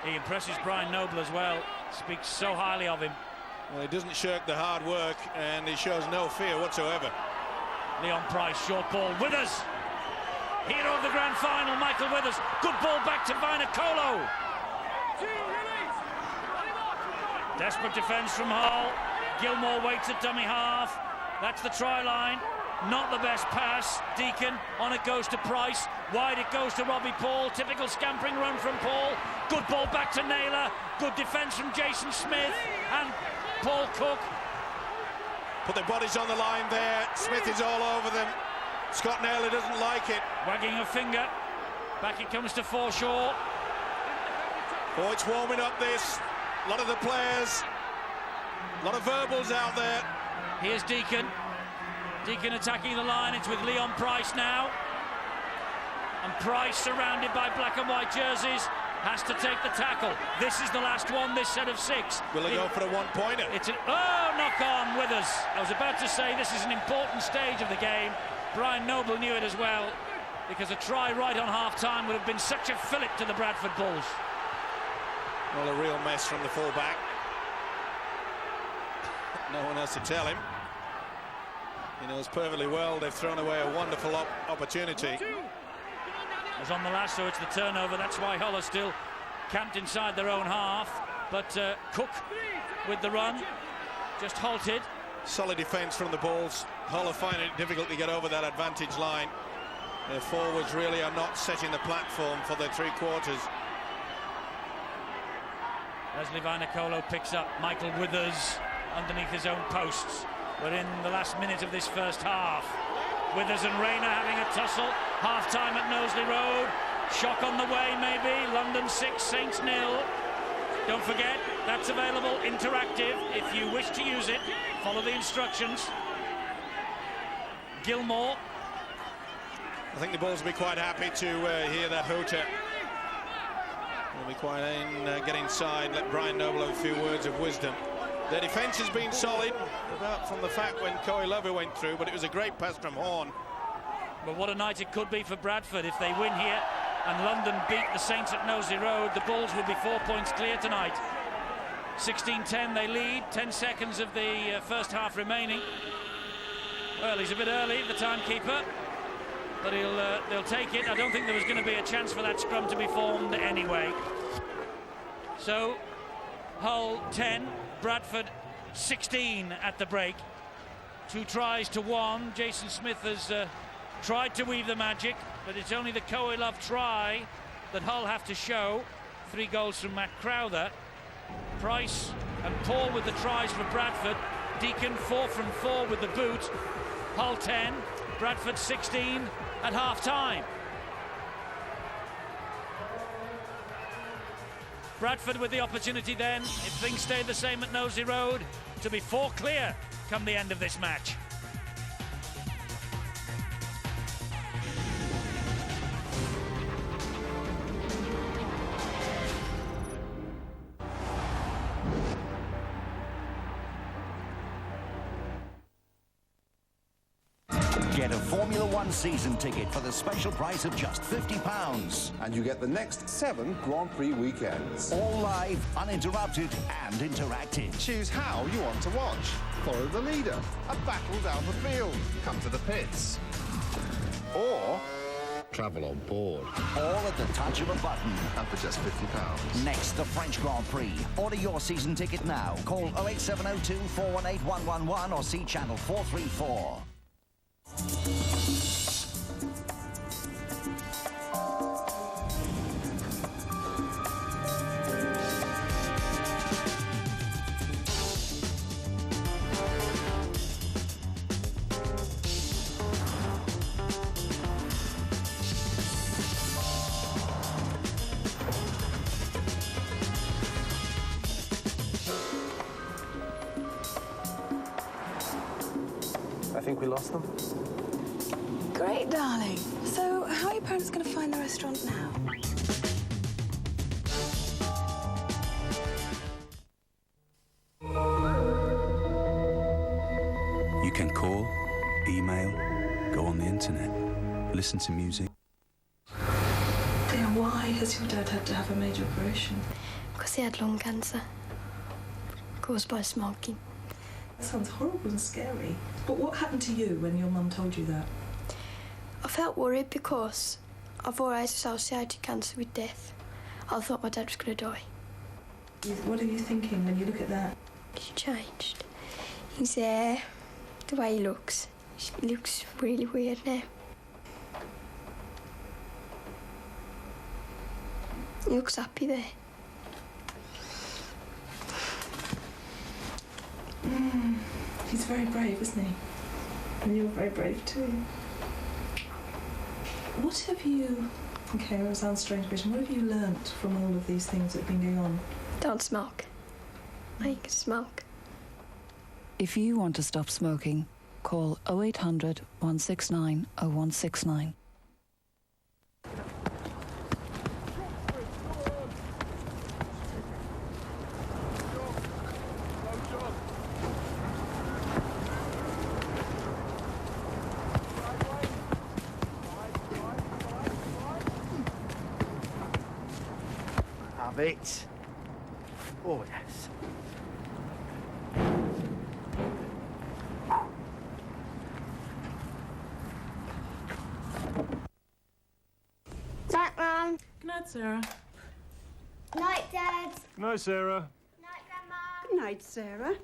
He impresses Brian Noble as well. Speaks so highly of him. Well, he doesn't shirk the hard work, and he shows no fear whatsoever. Leon Price, short ball. Withers. Hero of the grand final, Michael Withers. Good ball back to Vainicolo. Desperate defence from Hull. Gilmore waits at dummy half. That's the try line. Not the best pass. Deacon, on it goes to Price. Wide it goes to Robbie Paul. Typical scampering run from Paul. Good ball back to Naylor. Good defence from Jason Smith and Paul Cook. Put their bodies on the line there. Smith is all over them. Scott Naylor doesn't like it. Wagging a finger. Back it comes to Foreshore. Oh, it's warming up this. A lot of the players. A lot of verbals out there. Here's Deacon. Deacon attacking the line. It's with Leon Price now. And Price, surrounded by black and white jerseys, has to take the tackle. This is the last one, this set of 6. Will he go for a one-pointer? It's knock on Withers. I was about to say this is an important stage of the game. Brian Noble knew it as well, because a try right on half-time would have been such a fillip to the Bradford Bulls. Well, a real mess from the full-back. No one else to tell him. He knows perfectly well they've thrown away a wonderful opportunity. It was on the last, so it's the turnover. That's why Hull are still camped inside their own half. But Cook with the run, just halted. Solid defence from the Bulls. Hull are finding it difficult to get over that advantage line. Their forwards really are not setting the platform for their 3 quarters. Leslie Vainicolo picks up Michael Withers underneath his own posts. We're in the last minute of this first half. Withers and Rayner having a tussle. Half-time at Knowsley Road. Shock on the way, maybe. London 6, Saints 0. Don't forget, that's available interactive. If you wish to use it, follow the instructions. Gilmore. I think the Bulls will be quite happy to hear that hooter. Jimmy Quine get inside, let Brian Noble have a few words of wisdom. Their defence has been solid, apart from the fact when Coy Lover went through, but it was a great pass from Horn. But what a night it could be for Bradford if they win here and London beat the Saints at Nosey Road. The Bulls will be 4 points clear tonight. 16-10 they lead, 10 seconds of the first half remaining. Well, he's a bit early, the timekeeper, but they'll take it. I don't think there was going to be a chance for that scrum to be formed anyway. So, Hull 10, Bradford 16 at the break. 2 tries to 1. Jason Smith has tried to weave the magic, but it's only the Coy Love try that Hull have to show. 3 goals from Matt Crowther. Price and Paul with the tries for Bradford. Deacon 4 from 4 with the boot. Hull 10, Bradford 16 at half-time. Bradford with the opportunity then, if things stay the same at Nosey Road, to be 4 clear come the end of this match. Get a Formula One season ticket for the special price of just £50. And you get the next 7 Grand Prix weekends. All live, uninterrupted and interactive. Choose how you want to watch. Follow the leader. A battle down the field. Come to the pits. Or travel on board. All at the touch of a button. And for just £50. Next, the French Grand Prix. Order your season ticket now. Call 08702 418 111 or see channel 434. I think we lost them. Great, darling. So, how are your parents going to find the restaurant now? You can call, email, go on the internet, listen to music. Dear, why has your dad had to have a major operation? Because he had lung cancer caused by smoking. That sounds horrible and scary. But what happened to you when your mum told you that? I felt worried because I've always associated cancer with death. I thought my dad was going to die. What are you thinking when you look at that? He's changed. His hair, the way he looks really weird now. He looks happy there. He's very brave, isn't he? And you're very brave too. What have you... Okay, it sounds strange, but what have you learnt from all of these things that have been going on? Don't smoke. I can smoke. If you want to stop smoking, call 0800 169 0169. Have it. Oh, yes. Night, Mum. Good night, Sarah. Night, Dad. No, Sarah. Night, Grandma. Good night, Sarah.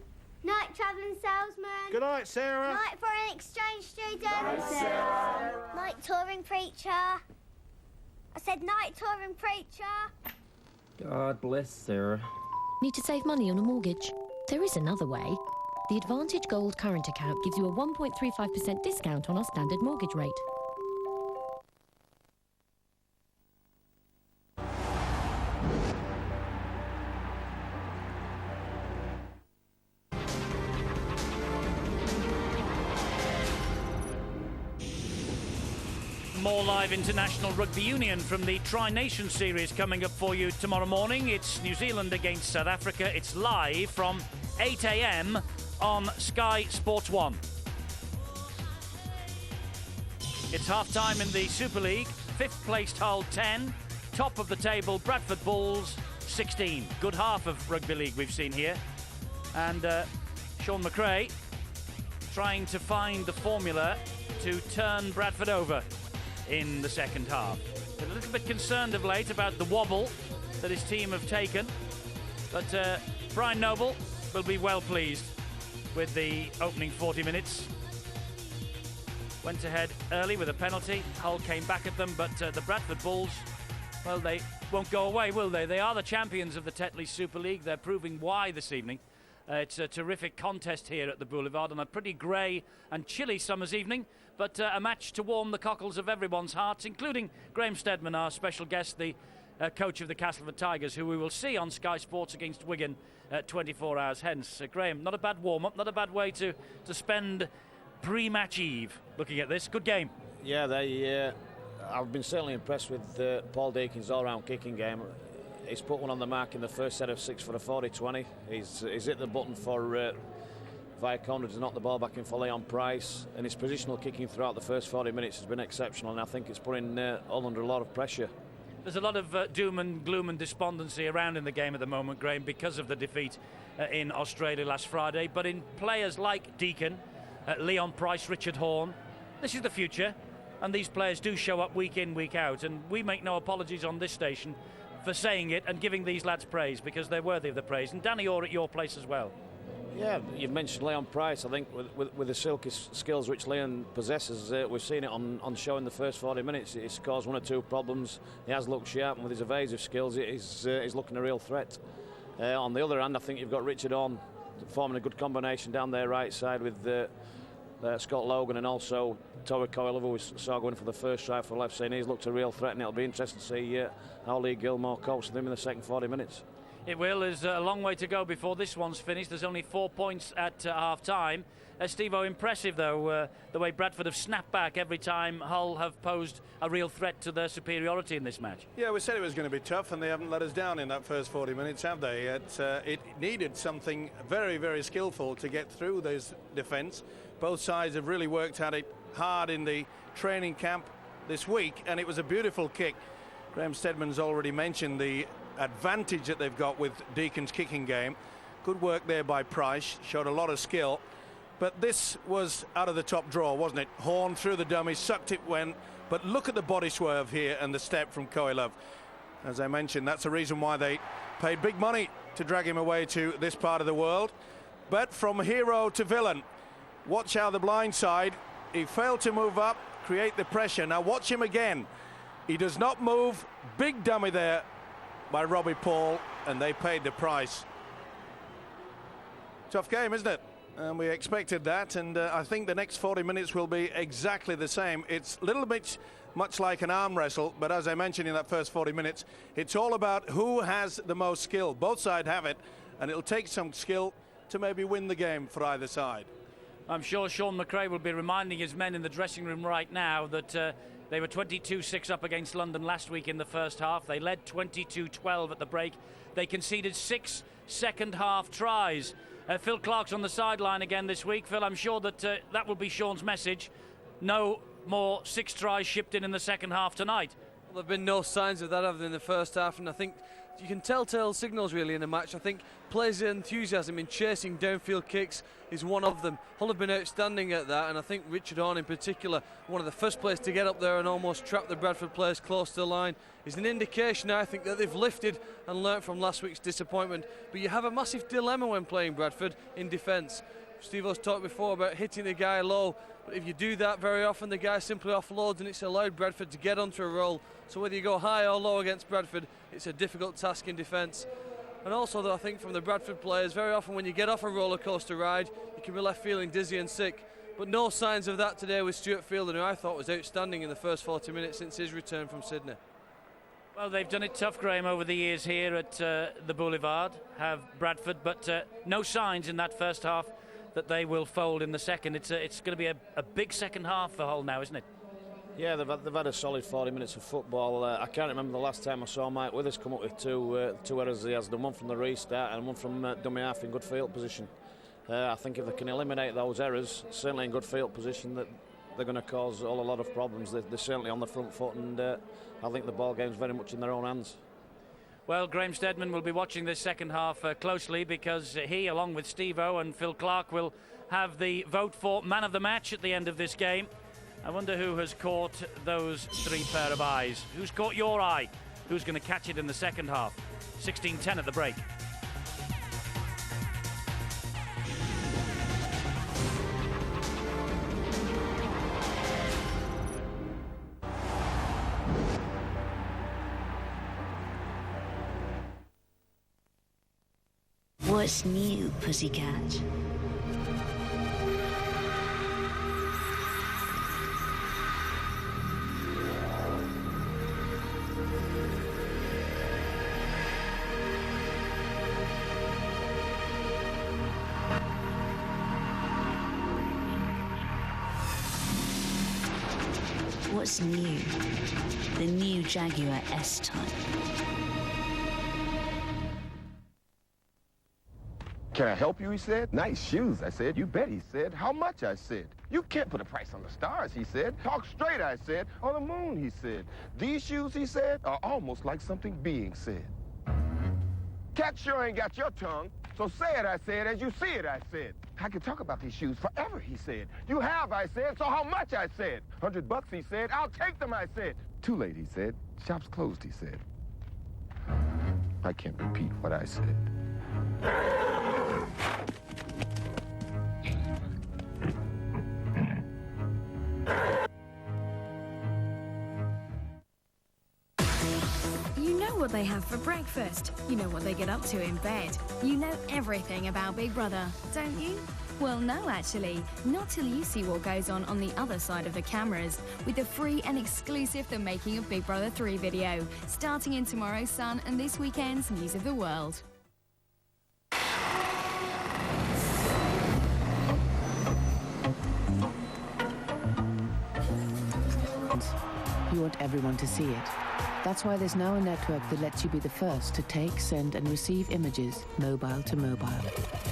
Night, travelling salesman. Good night, Sarah. Night, foreign exchange student. Night, Sarah. Night, touring preacher. I said night, touring preacher. God bless Sarah. Need to save money on a mortgage? There is another way. The Advantage Gold current account gives you a 1.35% discount on our standard mortgage rate. More live international rugby union from the Tri-Nation series coming up for you tomorrow morning. It's New Zealand against South Africa. It's live from 8 a.m. on Sky Sports 1. It's half-time in the Super League. 5th placed Hull 10. Top of the table Bradford Bulls 16. Good half of rugby league we've seen here. And Sean McRae trying to find the formula to turn Bradford over in the second half. Been a little bit concerned of late about the wobble that his team have taken, but Brian Noble will be well pleased with the opening 40 minutes. Went ahead early with a penalty. Hull came back at them, but the Bradford Bulls, well, they won't go away, will they? They are the champions of the Tetley Super League. They're proving why this evening. It's a terrific contest here at the Boulevard on a pretty grey and chilly summer's evening, but a match to warm the cockles of everyone's hearts, including Graham Steadman, our special guest, the coach of the Castleford Tigers, who we will see on Sky Sports against Wigan 24 hours hence. Graham, not a bad warm-up, not a bad way to spend pre-match eve looking at this. Good game. Yeah, I've been certainly impressed with Paul Deacon's all-round kicking game. He's put one on the mark in the first set of 6 for a 40-20. He's hit the button for Viacona to knock the ball back in for Leon Price, and his positional kicking throughout the first 40 minutes has been exceptional, and I think it's putting Hull under a lot of pressure. There's a lot of doom and gloom and despondency around in the game at the moment, Graham, because of the defeat in Australia last Friday, but in players like Deacon, Leon Price, Richard Horne, this is the future, and these players do show up week in, week out, and we make no apologies on this station for saying it and giving these lads praise, because they're worthy of the praise. And Danny Orr at your place as well. Yeah, you've mentioned Leon Price. I think with the silky skills which Leon possesses, we've seen it on show in the first 40 minutes. He's caused 1 or 2 problems. He has looked sharp, and with his evasive skills, he's looking a real threat. On the other hand, I think you've got Richard on forming a good combination down their right side with Scott Logan, and also Torrey Coyle, who we saw going for the first try for left, saying he's looked a real threat, and it'll be interesting to see how Lee Gilmore copes with him in the second 40 minutes. It will. There's a long way to go before this one's finished. There's only 4 points at half-time. Steve-O, impressive, though, the way Bradford have snapped back every time Hull have posed a real threat to their superiority in this match. Yeah, we said it was going to be tough, and they haven't let us down in that first 40 minutes, have they? It needed something very, very skillful to get through this defence. Both sides have really worked at it hard in the training camp this week, and it was a beautiful kick. Graham Steadman's already mentioned the advantage that they've got with Deacon's kicking game. Good work there by Price, showed a lot of skill, but this was out of the top draw, wasn't it? Horne through the dummy, sucked it, went, but look at the body swerve here and the step from Coyle. As I mentioned, that's the reason why they paid big money to drag him away to this part of the world. But from hero to villain, watch how the blind side, he failed to move up, create the pressure. Now watch him again. He does not move. Big dummy there by Robbie Paul, and they paid the price. Tough game, isn't it? And we expected that, and I think the next 40 minutes will be exactly the same. It's a little bit much like an arm wrestle, but as I mentioned in that first 40 minutes, it's all about who has the most skill. Both sides have it, and it'll take some skill to maybe win the game for either side. I'm sure Sean McRae will be reminding his men in the dressing room right now that they were 22-6 up against London last week in the first half. They led 22-12 at the break. They conceded 6 second-half tries. Phil Clark's on the sideline again this week. Phil, I'm sure that that will be Sean's message. No more 6 tries shipped in the second half tonight. Well, there have been no signs of that other in the first half, and I think you can telltale signals really in a match. I think players' enthusiasm in chasing downfield kicks is one of them. Hull have been outstanding at that, and I think Richard Horne in particular, one of the first players to get up there and almost trap the Bradford players close to the line, is an indication, I think, that they've lifted and learnt from last week's disappointment. But you have a massive dilemma when playing Bradford in defence. Steve-O's talked before about hitting the guy low, but if you do that very often, the guy simply offloads, and it's allowed Bradford to get onto a roll. So whether you go high or low against Bradford, it's a difficult task in defence. And also, though, I think from the Bradford players, very often when you get off a roller coaster ride, you can be left feeling dizzy and sick. But no signs of that today with Stuart Fielder, who I thought was outstanding in the first 40 minutes since his return from Sydney. Well, they've done it tough, Graham, over the years here at the Boulevard, have Bradford, but no signs in that first half that they will fold in the second. It's going to be a big second half for Hull now, isn't it? Yeah, they've had a solid 40 minutes of football. I can't remember the last time I saw Mike Withers come up with two errors he has done, one from the restart and one from dummy half in good field position. I think if they can eliminate those errors, certainly in good field position, that they're going to cause a lot of problems. They're certainly on the front foot, and I think the ball game's very much in their own hands. Well, Graham Steadman will be watching this second half closely, because he, along with Steve-O and Phil Clark, will have the vote for man of the match at the end of this game. I wonder who has caught those three pair of eyes. Who's caught your eye? Who's going to catch it in the second half? 16-10 at the break. What's new, pussycat? What's new? The new Jaguar S-Type. Can I help you, he said. Nice shoes, I said. You bet, he said. How much, I said. You can't put a price on the stars, he said. Talk straight, I said. On the moon, he said. These shoes, he said, are almost like something being said. Cat sure ain't got your tongue, so say it, I said, as you see it, I said. I could talk about these shoes forever, he said. You have, I said, so how much, I said. $100, he said. I'll take them, I said. Too late, he said. Shop's closed, he said. I can't repeat what I said. You know what they have for breakfast. You know what they get up to in bed. You know everything about Big Brother, don't you? Well, no, actually. Not till you see what goes on the other side of the cameras with the free and exclusive The Making of Big Brother 3 video, starting in tomorrow's Sun and this weekend's News of the World. You want everyone to see it. That's why there's now a network that lets you be the first to take, send and receive images, mobile to mobile.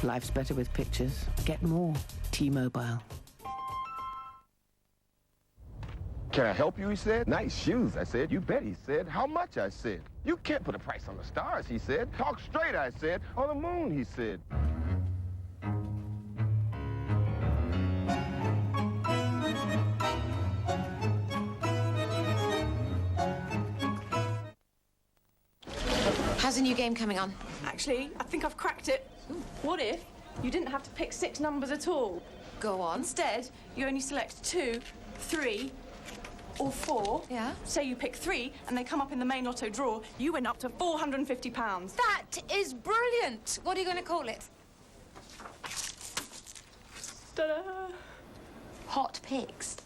Life's better with pictures. Get more. T-Mobile. Can I help you, he said. Nice shoes, I said. You bet, he said. How much, I said. You can't put a price on the stars, he said. Talk straight, I said. On the moon, he said. How's the new game coming on? Actually, I think I've cracked it. What if you didn't have to pick 6 numbers at all? Go on. Instead, you only select 2, 3, or 4. Yeah? Say you pick 3 and they come up in the main lotto draw, you win up to £450. That is brilliant! What are you going to call it? Ta-da! Hot Picks.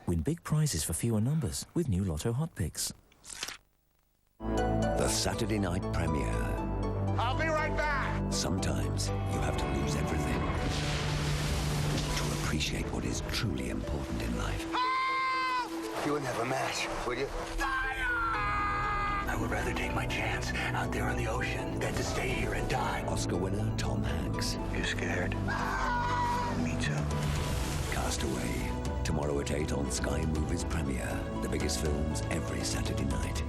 Win big prizes for fewer numbers with new Lotto Hot Picks. The Saturday night premiere. I'll be right back! Sometimes you have to lose everything to appreciate what is truly important in life. You wouldn't have a match, would you? I would rather take my chance out there on the ocean than to stay here and die. Oscar winner Tom Hanks. You scared? Me too. Castaway. Tomorrow at 8 on Sky Movies Premiere. The biggest films every Saturday night.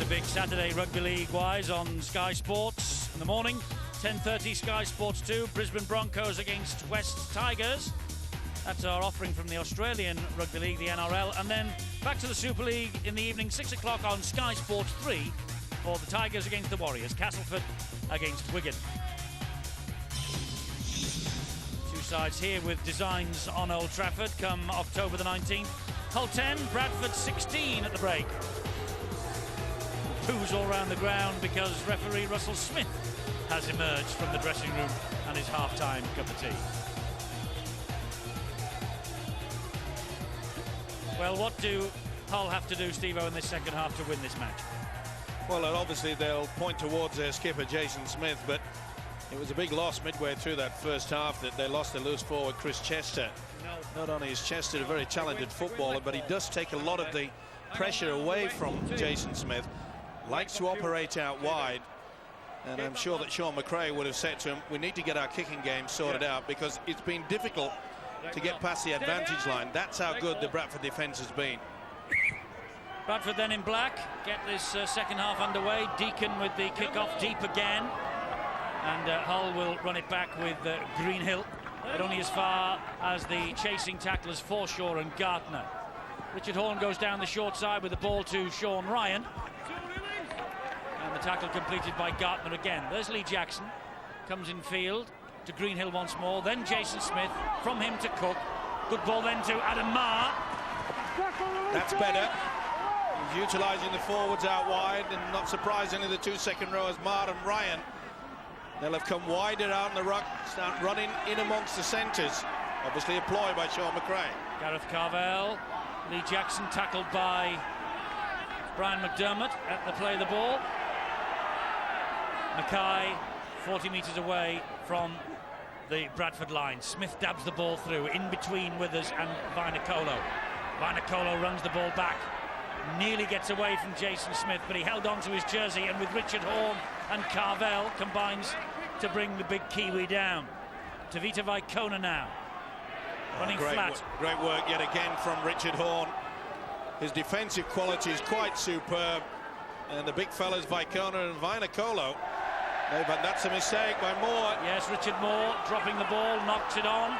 Big Saturday Rugby League-wise on Sky Sports in the morning. 10:30 Sky Sports 2, Brisbane Broncos against West Tigers. That's our offering from the Australian Rugby League, the NRL. And then back to the Super League in the evening, 6 o'clock on Sky Sports 3 for the Tigers against the Warriors. Castleford against Wigan. Two sides here with designs on Old Trafford come October the 19th. Hull 10, Bradford 16 at the break. Poos all around the ground because referee Russell Smith has emerged from the dressing room and his half-time cup of tea. Well, what do Hull have to do, Steve-O, in this second half to win this match? Well, obviously they'll point towards their skipper, Jason Smith, but it was a big loss midway through that first half that they lost their loose forward, Chris Chester. Not only is Chester a very talented footballer, but he does take a lot of the pressure away from Jason Smith. Likes to operate out wide. And I'm sure that Sean McRae would have said to him, we need to get our kicking game sorted out, because it's been difficult to get past the advantage line. That's how good the Bradford defence has been. Bradford then in black get this second half underway. Deacon with the kick-off deep again. And Hull will run it back with Greenhill, but only as far as the chasing tacklers Forshaw and Gartner. Richard Horne goes down the short side with the ball to Sean Ryan. And the tackle completed by Gartner again. There's Lee Jackson, comes in field to Greenhill once more, then Jason Smith, from him to Cook. Good ball then to Adam Marr. That's better. He's utilising the forwards out wide, and not surprisingly the two second rowers, Marr and Ryan, they'll have come wider out in the ruck, start running in amongst the centres. Obviously a ploy by Sean McRae. Gareth Carvell, Lee Jackson tackled by Brian McDermott at the play of the ball. Mackay 40 metres away from the Bradford line. Smith dabs the ball through in between Withers and Vinacolo. Vinacolo runs the ball back, nearly gets away from Jason Smith, but he held on to his jersey, and with Richard Horne and Carvell combines to bring the big Kiwi down. Tavita Vaikona now running flat. Great work yet again from Richard Horne. His defensive quality is quite superb, and the big fellas Vaikona and Vinacolo, that's a mistake by Moore. Yes, Richard Moore dropping the ball, knocks it on.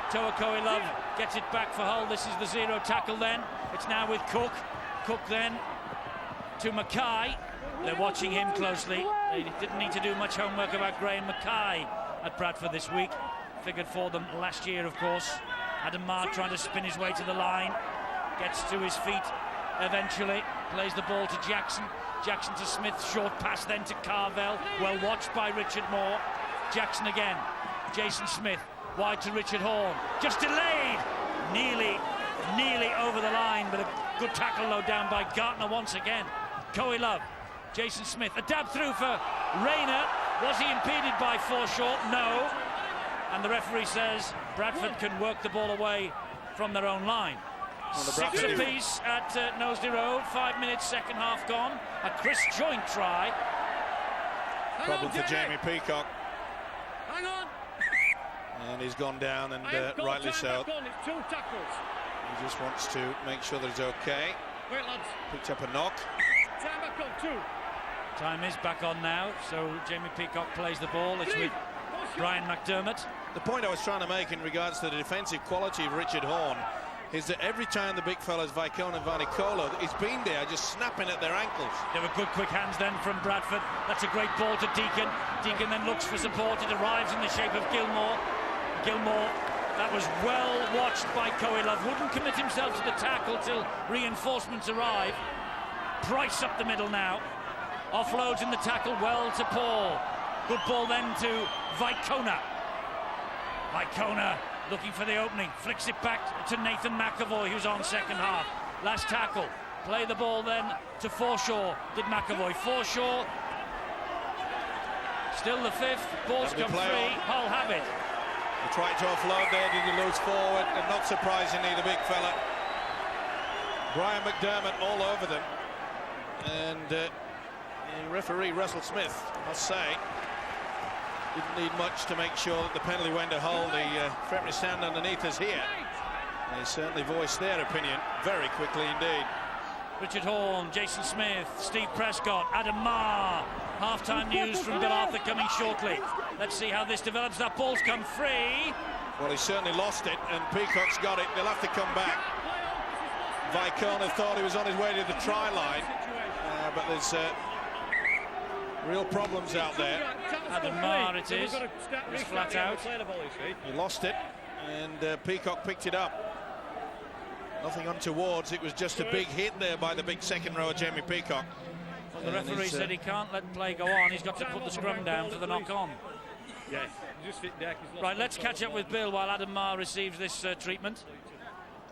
Toa Koilov gets it back for Hull. This is the zero tackle then. It's now with Cook. Cook then to Mackay. They're watching him closely. They didn't need to do much homework about Graham Mackay at Bradford this week. Figured for them last year, of course. Adam Marr trying to spin his way to the line. Gets to his feet eventually. Plays the ball to Jackson. Jackson to Smith. Short pass then to Carvell. Well watched by Richard Moore. Jackson again. Jason Smith. Wide to Richard Horne. Just delayed. Nearly over the line, but a good tackle low down by Gartner once again. Koilov. Jason Smith. A dab through for Rayner. Was he impeded by Forshaw? No. And the referee says Bradford can work the ball away from their own line. Well, 6 apiece at Knowsley Road. 5 minutes, second half gone. A Chris Joint try. Problem for Jamie Peacock. Hang on. And he's gone down, and rightly so. It's 2 tackles. He just wants to make sure that he's okay. Wait, lads. Picked up a knock. Time back on 2. Time is back on now, so Jamie Peacock plays the ball. It's with Brian McDermott. The point I was trying to make in regards to the defensive quality of Richard Horne is that every time the big fellas, Vaikona and Vinacolo, he's been there just snapping at their ankles. There were good quick hands then from Bradford. That's a great ball to Deacon. Deacon then looks for support. It arrives in the shape of Gilmore. Gilmore, that was well watched by Koilov. Wouldn't commit himself to the tackle till reinforcements arrive. Price up the middle now. Offloads in the tackle well to Paul. Good ball then to Vaikona. Vaikona looking for the opening. Flicks it back to Nathan McAvoy, who's on second half. Last tackle. Play the ball then to Forshaw. Did McAvoy. Forshaw. Still the fifth. Ball's come free. Hull have it. He tried to offload there, did the loose forward, and not surprisingly the big fella Brian McDermott all over them. And the referee Russell Smith, I must say, didn't need much to make sure that the penalty went to Hull. The referee stand underneath us here. They certainly voiced their opinion very quickly indeed. Richard Horne, Jason Smith, Steve Prescott, Adam Marr. Half-time news from Bill Arthur coming shortly. Let's see how this develops. That ball's come free. Well, he certainly lost it, and Peacock's got it. They'll have to come back. Vaikona thought he was on his way to the try line, but there's real problems out there. Adam Marr it is. It's flat out. He lost it, and Peacock picked it up. Nothing untowards. It was just a big hit there by the big second rower, Jamie Peacock. Well, the referee said he can't let play go on. He's got to put the scrum down for the knock-on. Yes, just fit there. Right, let's catch up with Bill while Adam Marr receives this treatment.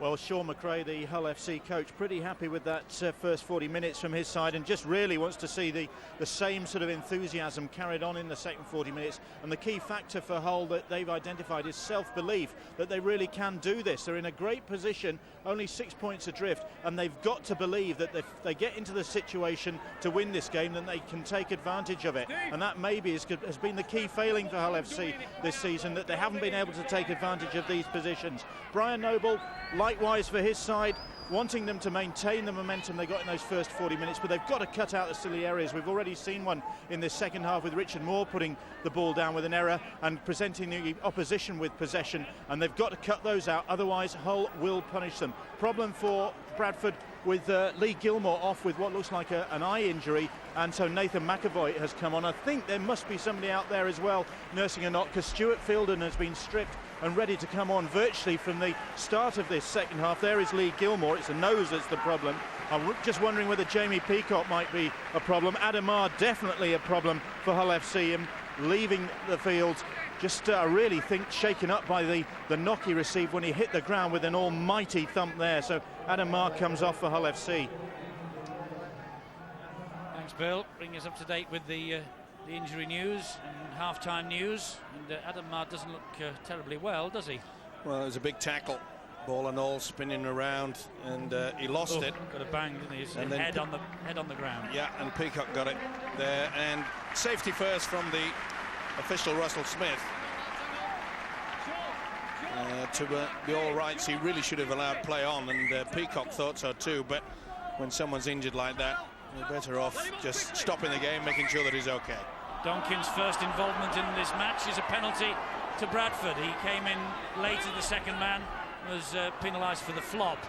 Well, Sean McRae, the Hull FC coach, pretty happy with that first 40 minutes from his side, and just really wants to see the same sort of enthusiasm carried on in the second 40 minutes. And the key factor for Hull that they've identified is self-belief, that they really can do this. They're in a great position, only 6 points adrift, and they've got to believe that if they get into the situation to win this game, then they can take advantage of it. And that maybe has been the key failing for Hull FC this season, that they haven't been able to take advantage of these positions. Brian Noble, likewise for his side, wanting them to maintain the momentum they got in those first 40 minutes, but they've got to cut out the silly areas. We've already seen one in this second half with Richard Moore putting the ball down with an error and presenting the opposition with possession, and they've got to cut those out, otherwise Hull will punish them. Problem for Bradford with Lee Gilmore off with what looks like an eye injury, and so Nathan McAvoy has come on. I think there must be somebody out there as well nursing a knock, because Stuart Fielden has been stripped and ready to come on virtually from the start of this second half. There is Lee Gilmore. It's a nose that's the problem. I'm just wondering whether Jamie Peacock might be a problem. Adamar definitely a problem for Hull FC, and leaving the field just I really think shaken up by the knock he received when he hit the ground with an almighty thump there. So Adamar comes off for Hull FC. Thanks, Bill. Bring us up to date with the injury news and half-time news. And Adamar doesn't look terribly well, does he? Well, it was a big tackle, ball and all, spinning around, and he lost it. Got a bang, didn't he? His head on the ground. Yeah, and Peacock got it there, and safety first from the official Russell Smith. To the all rights, he really should have allowed play on, and Peacock thought so too. But when someone's injured like that, you're better off just stopping the game, making sure that he's okay. Donkin's first involvement in this match is a penalty to Bradford. He came in late as the second man, was penalised for the flop.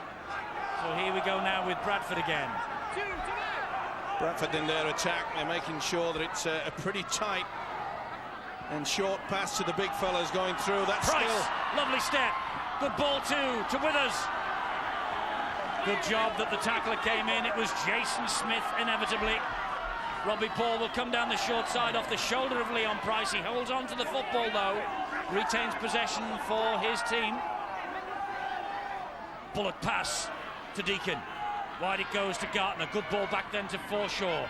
So here we go now with Bradford again. Bradford in their attack, they're making sure that it's a pretty tight and short pass to the big fellas going through. That's Price, still lovely step. Good ball to Withers. Good job that the tackler came in. It was Jason Smith inevitably. Robbie Paul will come down the short side off the shoulder of Leon Price. He holds on to the football though, retains possession for his team. Bullet pass to Deacon. Wide it goes to Gartner. Good ball back then to Forshaw.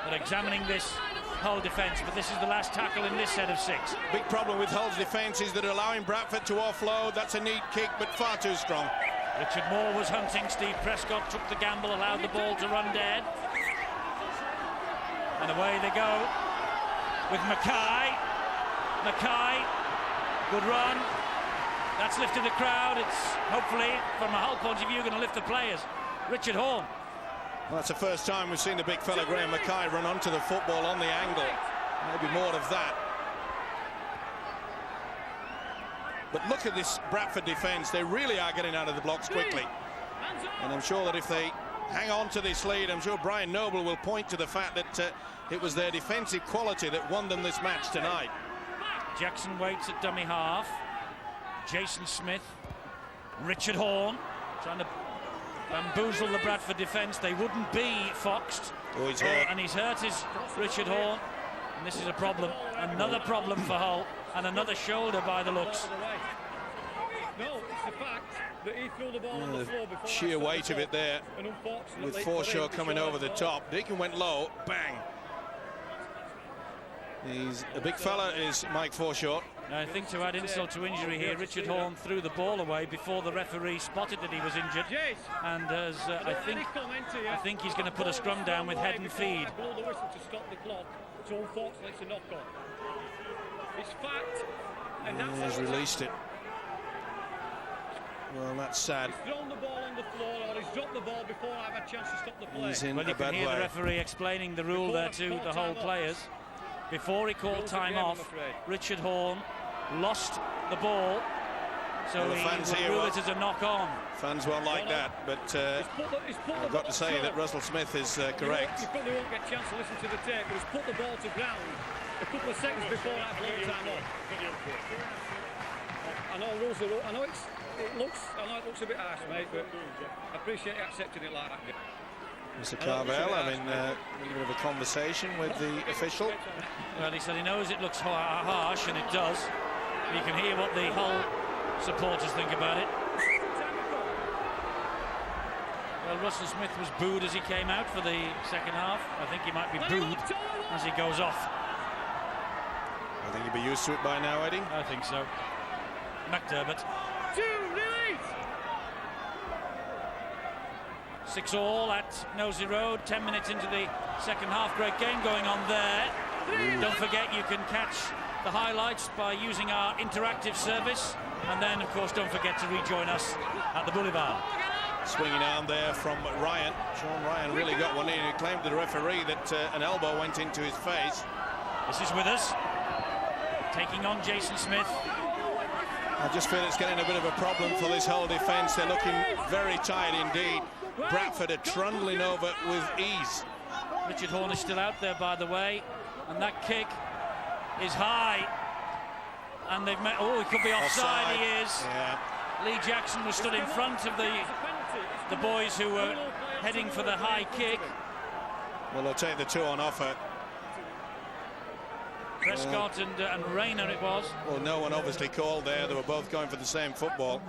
But examining this Hull defence, but this is the last tackle in this set of 6. Big problem with Hull's defence is that allowing Bradford to offload. That's a neat kick, but far too strong. Richard Moore was hunting. Steve Prescott took the gamble, allowed the ball to run dead. And away they go with Mackay. Mackay, good run. That's lifted the crowd. It's hopefully, from a Hull point of view, going to lift the players. Richard Horn. Well, that's the first time we've seen the big fella Graham Mackay run onto the football on the angle. Maybe more of that. But look at this Bradford defence. They really are getting out of the blocks quickly. And I'm sure that if they hang on to this lead, I'm sure Brian Noble will point to the fact that it was their defensive quality that won them this match tonight. Jackson waits at dummy half. Jason Smith. Richard Horn trying to bamboozle the Bradford defence. They wouldn't be foxed. Oh, he's hurt. And he's hurt is Richard Horn. And this is a problem. Another problem for Hull. And another shoulder by the looks. No, it's the fact that he threw the ball on the floor before. Sheer weight of it there. With Forshaw coming over the top. Deacon went low. Bang. He's a big fella, is Mike Forshaw. I think to add insult to injury here, Richard Horn threw the ball away before the referee spotted that he was injured, and as I think he's going to put a scrum down with head and feed. Blow the whistle to stop the clock, so unfortunately it's a knock-on. It's fact, and that's he's released it. Well, that's sad. He's thrown the ball on the floor, or he's dropped the ball before I have a chance to stop the play. He's in well, you can hear the referee explaining the rule there to the Hull players. Before he called time off, Richard Horn lost the ball, so well, he will rule it as a knock-on. Fans won't like that, but I've got to say that Russell Smith is correct. You probably won't get a chance to listen to the tape, but he's put the ball to ground a couple of seconds before I blow time off. I know rules are. I know it looks a bit harsh, mate, but I appreciate you accepting it like that. Mr. Carvel having a bit of a conversation with the official. Well, he said he knows it looks harsh, and it does. You can hear what the Hull supporters think about it. Well, Russell Smith was booed as he came out for the second half. I think he might be booed as he goes off. I think he'll be used to it by now, Eddie. I think so. McDermott. 6-6 at Nosey Road. 10 minutes into the second half. Great game going on there. Don't forget you can catch the highlights by using our interactive service. And then, of course, don't forget to rejoin us at the Boulevard. Swinging arm there from Ryan. Sean Ryan really got one in. He claimed to the referee that an elbow went into his face. This is Withers taking on Jason Smith. I just feel it's getting a bit of a problem for this whole defence. They're looking very tired indeed. Bradford are trundling over with ease. Richard Horne is still out there, by the way, and that kick is high. And they've met. Oh, he could be offside. He is. Yeah. Lee Jackson was stood in front of the boys who were heading for the high kick. Well, they'll take the 2 on offer. Prescott and Rayner it was. Well, no one obviously called there. They were both going for the same football.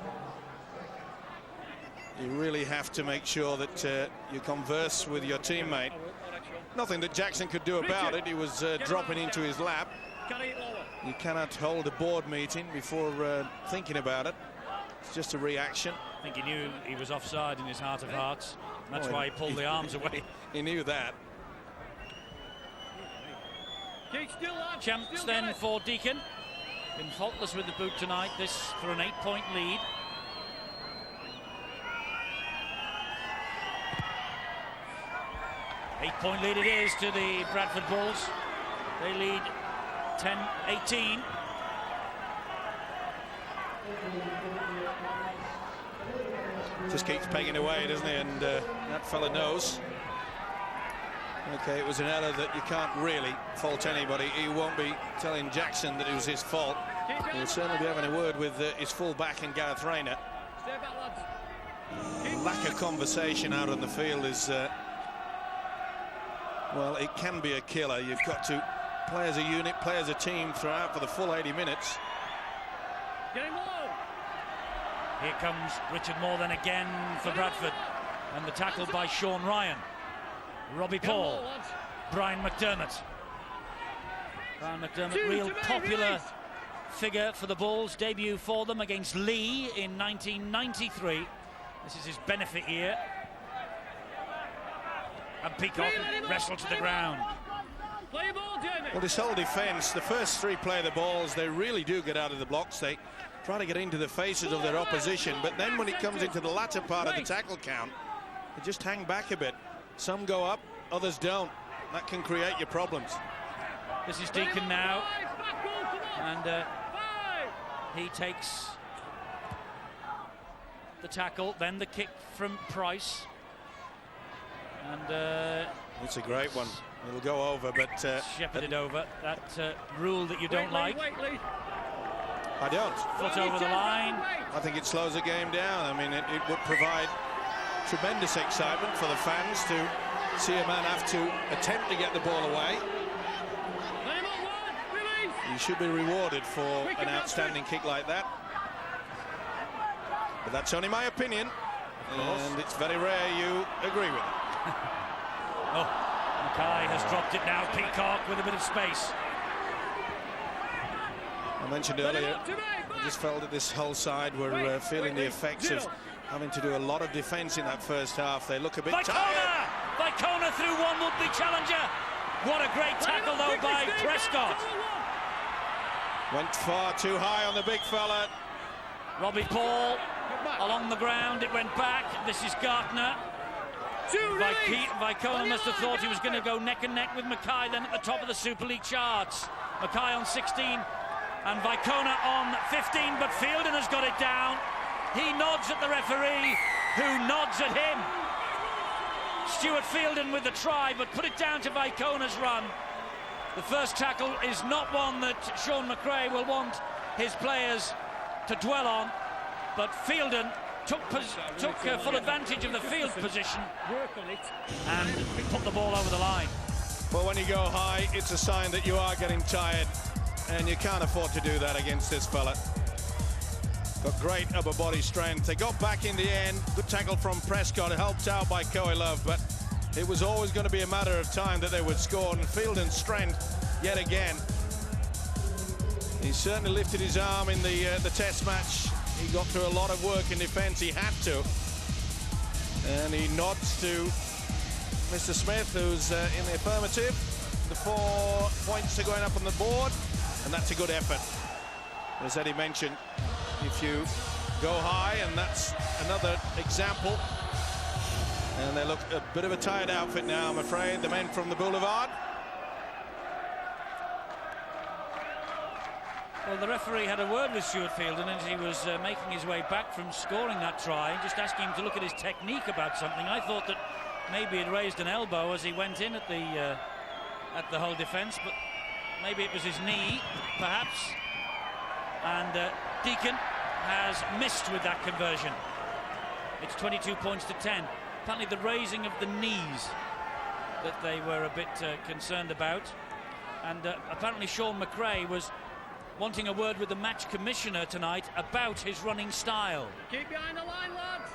You really have to make sure that you converse with your teammate. Nothing that Jackson could do about it. He was dropping into his lap. You cannot hold a board meeting before thinking about it. It's just a reaction. I think he knew he was offside in his heart of hearts. That's why he pulled the arms away. He knew that. Champs then for Deacon. Been faultless with the boot tonight. This for an 8-point lead. Eight-point lead it is to the Bradford Bulls. They lead 10-18. Just keeps pegging away, doesn't he? And that fella knows. Okay, it was an error that you can't really fault anybody. He won't be telling Jackson that it was his fault. He'll certainly be having a word with his full-back and Gareth Rayner. Lack of conversation out on the field is, well, it can be a killer. You've got to play as a unit, play as a team throughout for the full 80 minutes. Here comes Richard Moore then again for Bradford. And the tackle by Sean Ryan. Robbie Paul, Brian McDermott. Brian McDermott, real popular figure for the Bulls. Debut for them against Lee in 1993. This is his benefit year. And Peacock wrestled to the ground. Well, this whole defence, the first 3 play the balls, they really do get out of the blocks. They try to get into the faces of their opposition. But then when it comes into the latter part of the tackle count, they just hang back a bit. Some go up, others don't. That can create your problems. This is Deacon now. And he takes the tackle, then the kick from Price. And it's a great one. It'll go over, but shepherded over. That rule that you don't like. I don't. Foot over the line. I think it slows the game down. I mean, it would provide tremendous excitement for the fans to see a man have to attempt to get the ball away. He should be rewarded for an outstanding kick like that. But that's only my opinion, and it's very rare you agree with it. Oh, Mackay has dropped it now. Peacock with a bit of space. I mentioned earlier, I just felt that this whole side were feeling the effects of having to do a lot of defence in that first half. They look a bit tired. Vicona through one would-be challenger. What a great tackle, though, by Prescott. Went far too high on the big fella. Robbie Paul along the ground. It went back. This is Gartner. Vicona must have thought he was going to go neck and neck with Mackay then at the top of the Super League charts. Mackay on 16 and Vicona on 15, but Fielden has got it down. He nods at the referee, who nods at him. Stuart Fielden with the try, but put it down to Vicona's run. The first tackle is not one that Sean McRae will want his players to dwell on, but Fielden took full advantage of the field position and put the ball over the line. Well, when you go high, it's a sign that you are getting tired, and you can't afford to do that against this fella. But great upper body strength. They got back in the end. Good tackle from Prescott, helped out by Coelove, but it was always going to be a matter of time that they would score. And Fielden's strength, yet again. He certainly lifted his arm in the test match. He got through a lot of work in defence. He had to. And he nods to Mr. Smith, who's in the affirmative. The 4 points are going up on the board, and that's a good effort. As Eddie mentioned, if you go high, and that's another example. And they look a bit of a tired outfit now, I'm afraid, the men from the Boulevard. Well, the referee had a word with Stuart Fielden as he was making his way back from scoring that try, just asking him to look at his technique about something. I thought that maybe he'd raised an elbow as he went in at the whole defence, but maybe it was his knee, perhaps. And Deacon has missed with that conversion. It's 22 points to 10. Apparently the raising of the knees that they were a bit concerned about. And apparently Sean McRae was wanting a word with the match commissioner tonight about his running style. Keep behind the line, lads.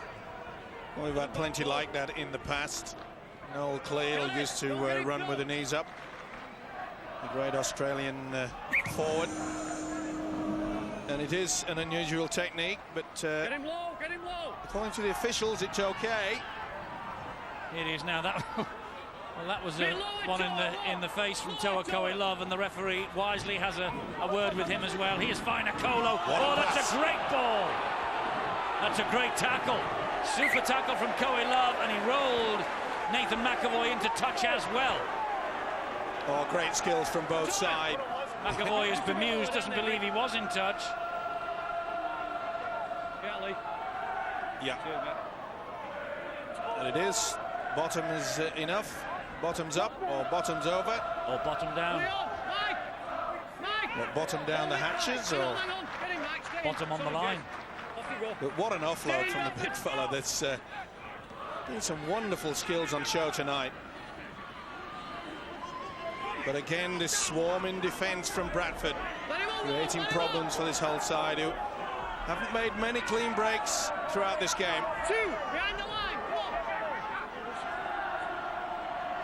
Well, we've had plenty like that in the past. Noel Cleal used to run with the knees up. A great Australian forward. And it is an unusual technique, but get him low, get him low. According to the officials, it's okay. It is now. Well, that was one in the face from Toa Coelove, and the referee wisely has a word with him as well. Here's Finacolo. Oh, that's a great ball. That's a great tackle. Super tackle from Coelove, and he rolled Nathan McAvoy into touch as well. Oh, great skills from both sides. McAvoy is bemused, doesn't believe he was in touch. Yeah. And it is. Bottom is enough. Bottom's up, or bottom's over. Or bottom down. What, bottom down the hatches, or bottom on the line? But what an offload from the big fella. That's been some wonderful skills on show tonight. But again, this swarming defence from Bradford, creating problems for this whole side, who haven't made many clean breaks throughout this game. 2 behind the line.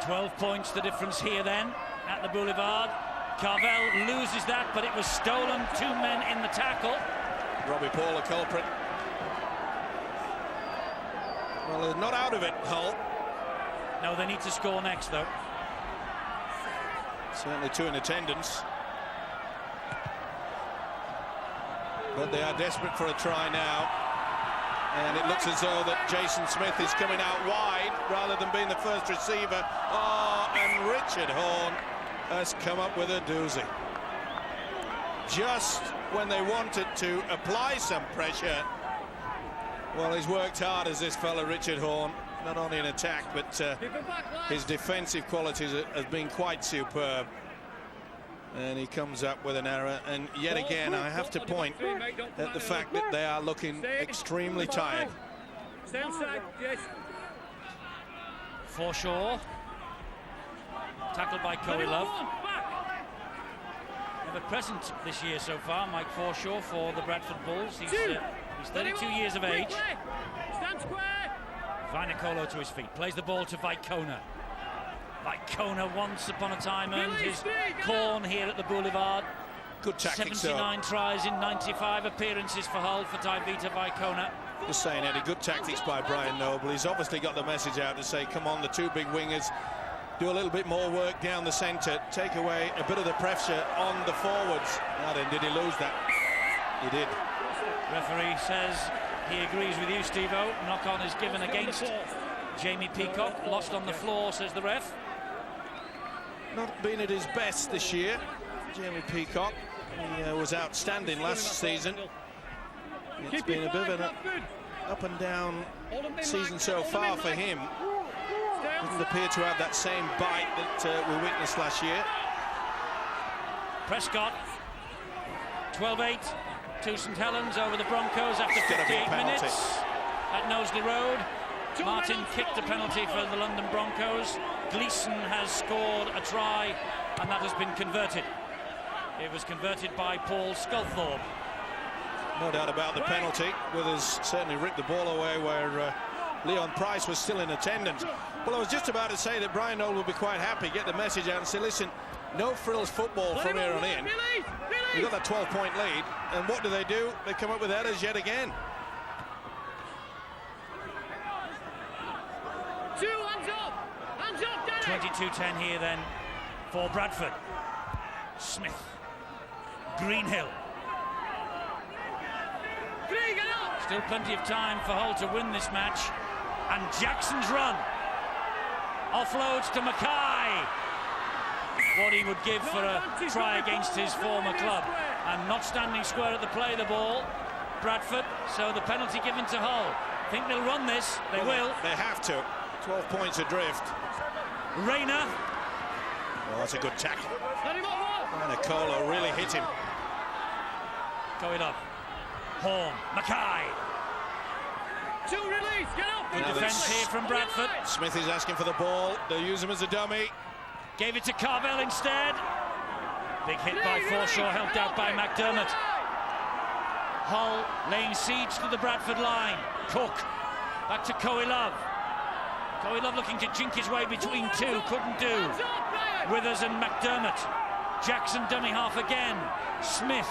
12 points the difference here then at the Boulevard. Carvel loses that, but it was stolen. 2 men in the tackle. Robbie Paul, a culprit. Well, they're not out of it, Hull. No, they need to score next, though. Certainly 2 in attendance. But they are desperate for a try now. And it looks as though that Jason Smith is coming out wide rather than being the first receiver. Oh, and Richard Horne has come up with a doozy. Just when they wanted to apply some pressure, well, he's worked hard as this fella, Richard Horne, not only in attack, but his defensive qualities have been quite superb. And he comes up with an error, and yet again I have to point at the fact that they are looking extremely tired. Stay inside, yes. Forshaw, tackled by Coelove. Never present this year so far, Mike Forshaw for the Bradford Bulls. He's 32 years of age. Stand square. Finacolo to his feet, plays the ball to Vicona. Vicona once upon a time earned his corn here at the Boulevard. Good tactics, 79 tries in 95 appearances for Hull for Taivita Vicona. Just saying, Eddie, good tactics by Brian Noble. He's obviously got the message out to say, come on, the 2 big wingers, do a little bit more work down the centre, take away a bit of the pressure on the forwards. Now then, did he lose that? He did. Referee says he agrees with you, Steve-O. Knock-on is given against Jamie Peacock. Lost on the floor, says the ref. Not been at his best this year, Jamie Peacock. He was outstanding last season. It's been a bit of an up and down season so far for him. Doesn't appear to have that same bite that we witnessed last year. Prescott, 12-8 to St Helens over the Broncos after 58 minutes at Knowsley Road. Martin kicked a penalty for the London Broncos. Gleeson has scored a try, and that has been converted. It was converted by Paul Sculthorpe. No doubt about the penalty. Withers certainly ripped the ball away where Leon Price was still in attendance. Well, I was just about to say that Brian Noel would be quite happy, get the message out and say, listen, no frills football from here on in. You've got that 12-point lead, and what do? They come up with headers yet again. 2 hands up, Danny. 22-10 here then for Bradford. Smith, Greenhill. Still plenty of time for Hull to win this match, and Jackson's run offloads to Mackay. What he would give for a try against his former club, and not standing square at the play of the ball, Bradford. So the penalty given to Hull. Think they'll run this? They will. They have to. 12 points adrift. Rayner. Oh, that's a good tackle. And Akolo really hit him. Going up. Horn. Mackay. Good defence here from Bradford. Smith is asking for the ball. They'll use him as a dummy. Gave it to Carvel instead. Big hit by Forshaw, helped out by McDermott. Hull laying siege to the Bradford line. Cook. Back to Coelove. Coelove looking to jink his way between two. Couldn't do. Withers and McDermott. Jackson dummy half again. Smith.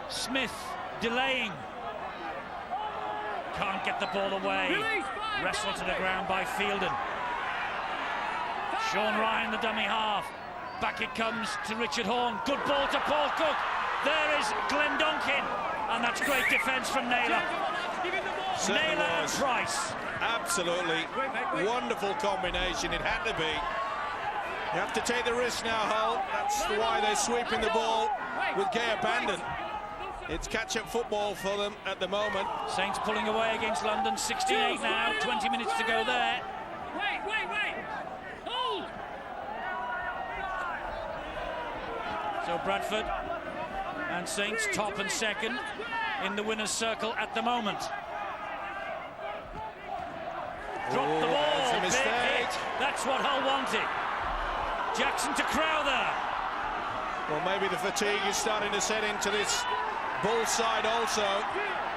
Smith delaying. Can't get the ball away. Wrestled to the ground by Fielden. Sean Ryan, the dummy half. Back it comes to Richard Horn. Good ball to Paul Cook. There is Glenn Donkin. And that's great defence from Naylor. Naylor and Price. Absolutely wonderful combination. It had to be. You have to take the risk now, Hull. That's why they're sweeping the ball with gay abandon. It's catch-up football for them at the moment. Saints pulling away against London. 68 now. 20 minutes to go there. Wait. Hold. So Bradford and Saints top and second in the winner's circle at the moment. Dropped the ball. That's a mistake. Big hit. That's what Hull wanted. Jackson to Crowther. Well, maybe the fatigue is starting to set into this Bull side also.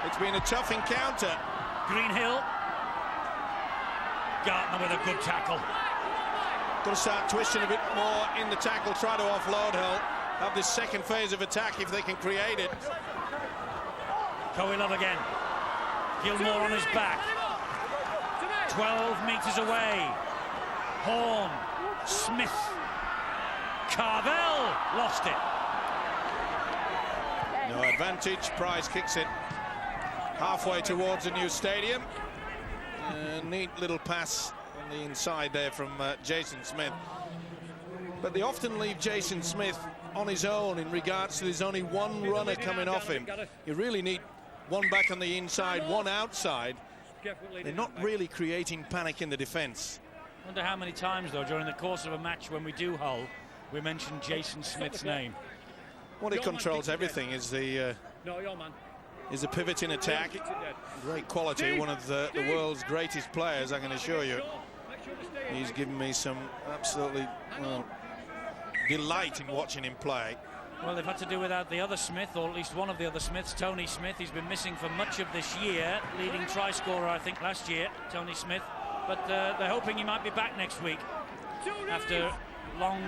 It's been a tough encounter. Greenhill. Gartner with a good tackle. Got to start twisting a bit more in the tackle, try to offload Hull. Have this second phase of attack if they can create it. Coelove again. Gilmore on his back. 12 metres away. Horn. Smith. Carvel lost it. No advantage. Price kicks it halfway towards the new stadium. Neat little pass on the inside there from Jason Smith. But they often leave Jason Smith on his own in regards to there's only one runner coming off him. You really need one back on the inside, one outside. They're not really creating panic in the defence. I wonder how many times, though, during the course of a match when we do Hull, we mention Jason Smith's name. Well, he controls everything. Is the pivot in attack. Great quality. One of the world's greatest players, I can assure you. He's given me some absolutely delight in watching him play. Well, they've had to do without the other Smith, or at least one of the other Smiths, Tony Smith. He's been missing for much of this year, leading try scorer, I think, last year, Tony Smith. But they're hoping he might be back next week after a long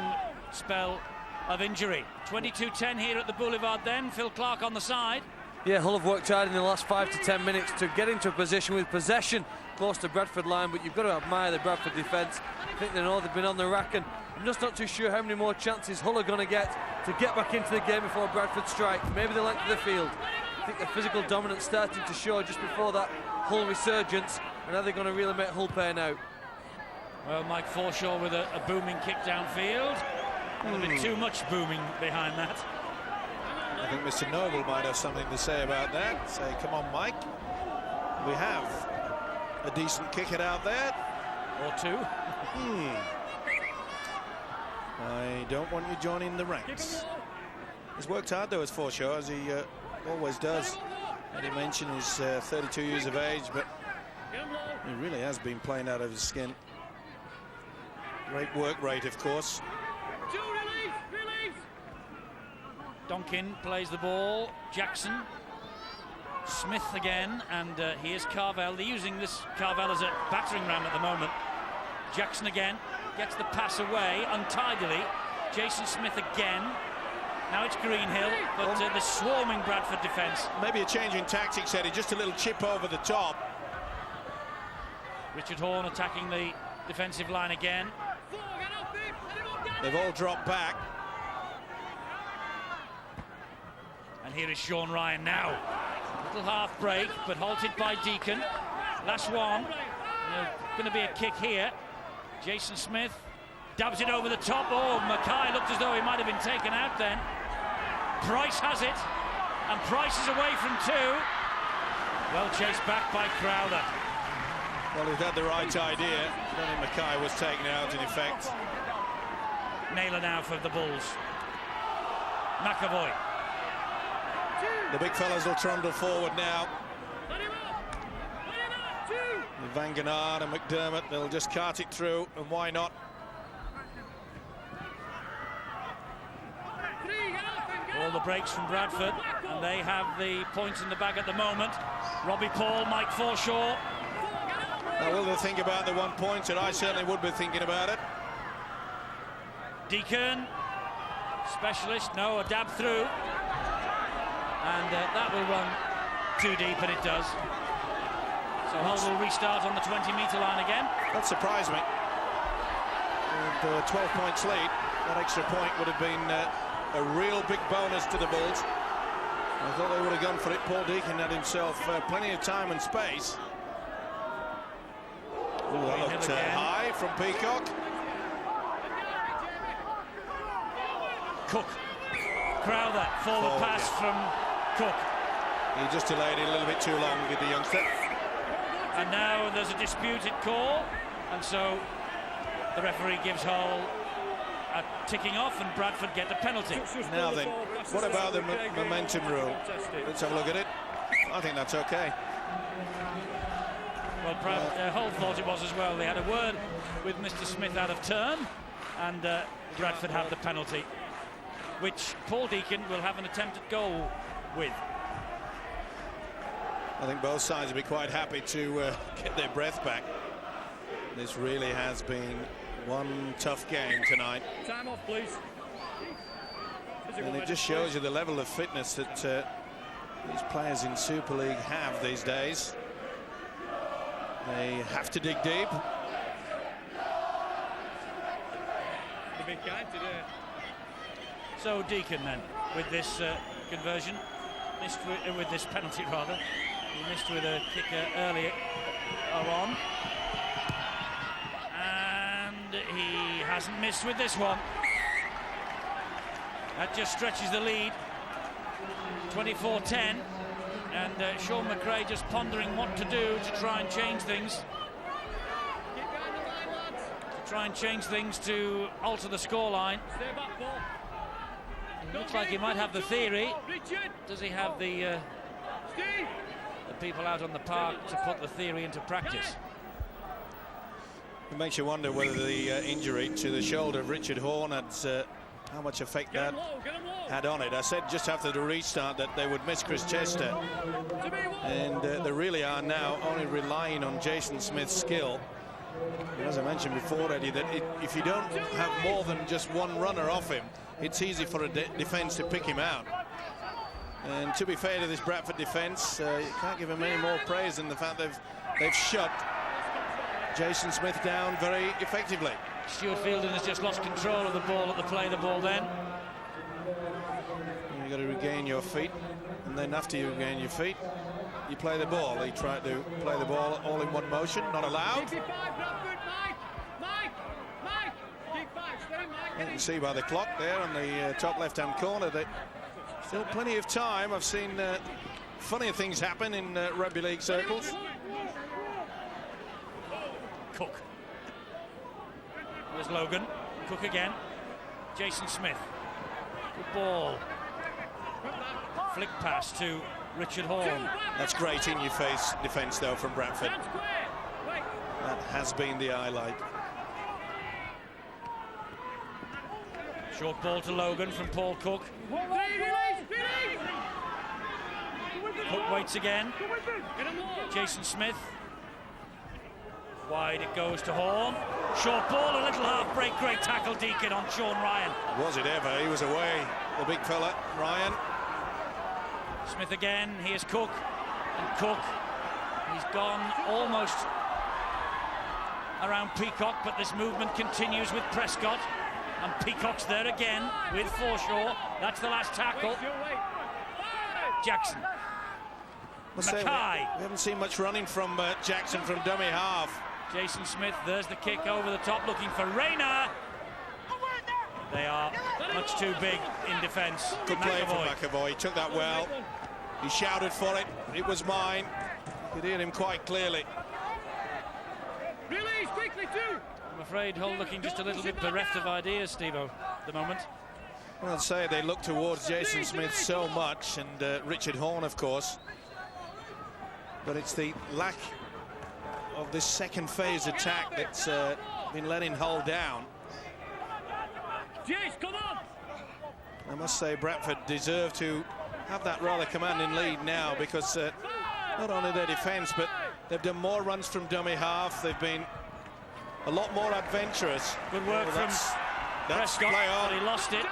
spell of injury. 22-10 here at the Boulevard then. Phil Clark on the side. Yeah, Hull have worked hard in the last 5 to 10 minutes to get into a position with possession close to Bradford line, but you've got to admire the Bradford defence. I think they know they've been on the rack, and I'm just not too sure how many more chances Hull are going to get back into the game before Bradford strike. Maybe the length of the field. I think the physical dominance starting to show just before that Hull resurgence, and are they going to really make Hull pay now? Well, Mike Forshaw with a booming kick downfield. A bit too much booming behind that. I think Mr. Noble might have something to say about that. Say, come on, Mike. We have a decent kicker out there. Or two. I don't want you joining the ranks. He's worked hard, though, as Forshaw, as he always does. And he mentioned he's 32 years of age, but he really has been playing out of his skin. Great work rate, of course. Donkin plays the ball. Jackson. Smith again, and here's Carvel. They're using this Carvel as a battering ram at the moment. Jackson again, gets the pass away untidily. Jason Smith again. Now it's Greenhill, but the swarming Bradford defence. Maybe a change in tactics, Eddie, just a little chip over the top. Richard Horne attacking the defensive line again. They've all dropped back. And here is Sean Ryan now. Little half break, but halted by Deacon. Last one. Going to be a kick here. Jason Smith dabs it over the top. Oh, Mackay looked as though he might have been taken out then. Price has it, and Price is away from two. Well chased back by Crowther. Well, he's had the right idea. Then Mackay was taken out in effect. Naylor now for the Bulls. McAvoy. The big fellas will trundle forward now. Van Gennard and McDermott, they'll just cart it through, and why not? All the breaks from Bradford, and they have the points in the bag at the moment. Robbie Paul, Mike Forshaw. Now, will they think about the 1 pointer? I certainly would be thinking about it. Deacon, specialist, no, a dab through. And that will run too deep, and it does. So Hull will restart on the 20-metre line again. That surprised me. With 12 points lead, that extra point would have been a real big bonus to the Bulls. I thought they would have gone for it. Paul Deacon had himself plenty of time and space. Ooh, that looked high from Peacock. Cook. Crowther, forward pass from Cook. He just delayed it a little bit too long, did the youngster. And now there's a disputed call, and so the referee gives Hull a ticking off, and Bradford get the penalty. Now then, what about the momentum rule? Let's have a look at it. I think that's okay. Well, Hull thought it was as well. They had a word with Mr. Smith out of turn, and Bradford have the penalty, which Paul Deacon will have an attempted goal with. I think both sides will be quite happy to get their breath back. This really has been one tough game tonight. Time off, please. And it just shows you the level of fitness that these players in Super League have these days. They have to dig deep. The big guy today. So Deacon then, with this conversion, missed with this penalty rather. He missed with a kicker earlier on. And he hasn't missed with this one. That just stretches the lead. 24-10. And Sean McRae just pondering what to do to try and change things. To alter the scoreline. Looks like he might have the theory. Does he have the people out on the park to put the theory into practice? It makes you wonder whether the injury to the shoulder of Richard Horne had how much effect that had on it. I said just after the restart that they would miss Chris Chester, and they really are now only relying on Jason Smith's skill. And as I mentioned before, Eddie, that if you don't have more than just one runner off him, it's easy for a defence to pick him out. And to be fair to this Bradford defence, you can't give him any more praise than the fact they've shut Jason Smith down very effectively. Stuart Fielden has just lost control of the ball at the play the ball then. You've got to regain your feet, and then after you regain your feet, you play the ball. He tried to play the ball all in one motion, not allowed. You can see by the clock there on the top left-hand corner that still plenty of time. I've seen funnier things happen in rugby league circles. Cook. There's Logan. Cook again. Jason Smith. Good ball. Flick pass to Richard Horne. That's great in-your-face defence, though, from Bradford. That has been the highlight. Short ball to Logan from Paul Cook. Cook waits again. Jason Smith. Wide it goes to Horn. Short ball, a little half break. Great tackle, Deacon, on Sean Ryan. Was it ever? He was away, the big fella, Ryan. Smith again. Here's Cook. And Cook, he's gone almost around Peacock, but this movement continues with Prescott. And Peacock's there again with Forshaw. That's the last tackle. Jackson. Mackay. We haven't seen much running from Jackson from dummy half. Jason Smith, there's the kick over the top, looking for Rayner. They are much too big in defence. Good play from McAvoy. He took that well. He shouted for it. It was mine. You could hear him quite clearly. Release quickly too. I'm afraid Hull looking just a little bit bereft of ideas, Steve-O, at the moment. Well, I'd say they look towards Jason Smith so much, and Richard Horn, of course. But it's the lack of this second phase attack that's been letting Hull down. Jace, come on! I must say Bradford deserve to have that rather commanding lead now, because not only their defence, but they've done more runs from dummy half. They've been a lot more adventurous. Good work from Prescott, but he lost it.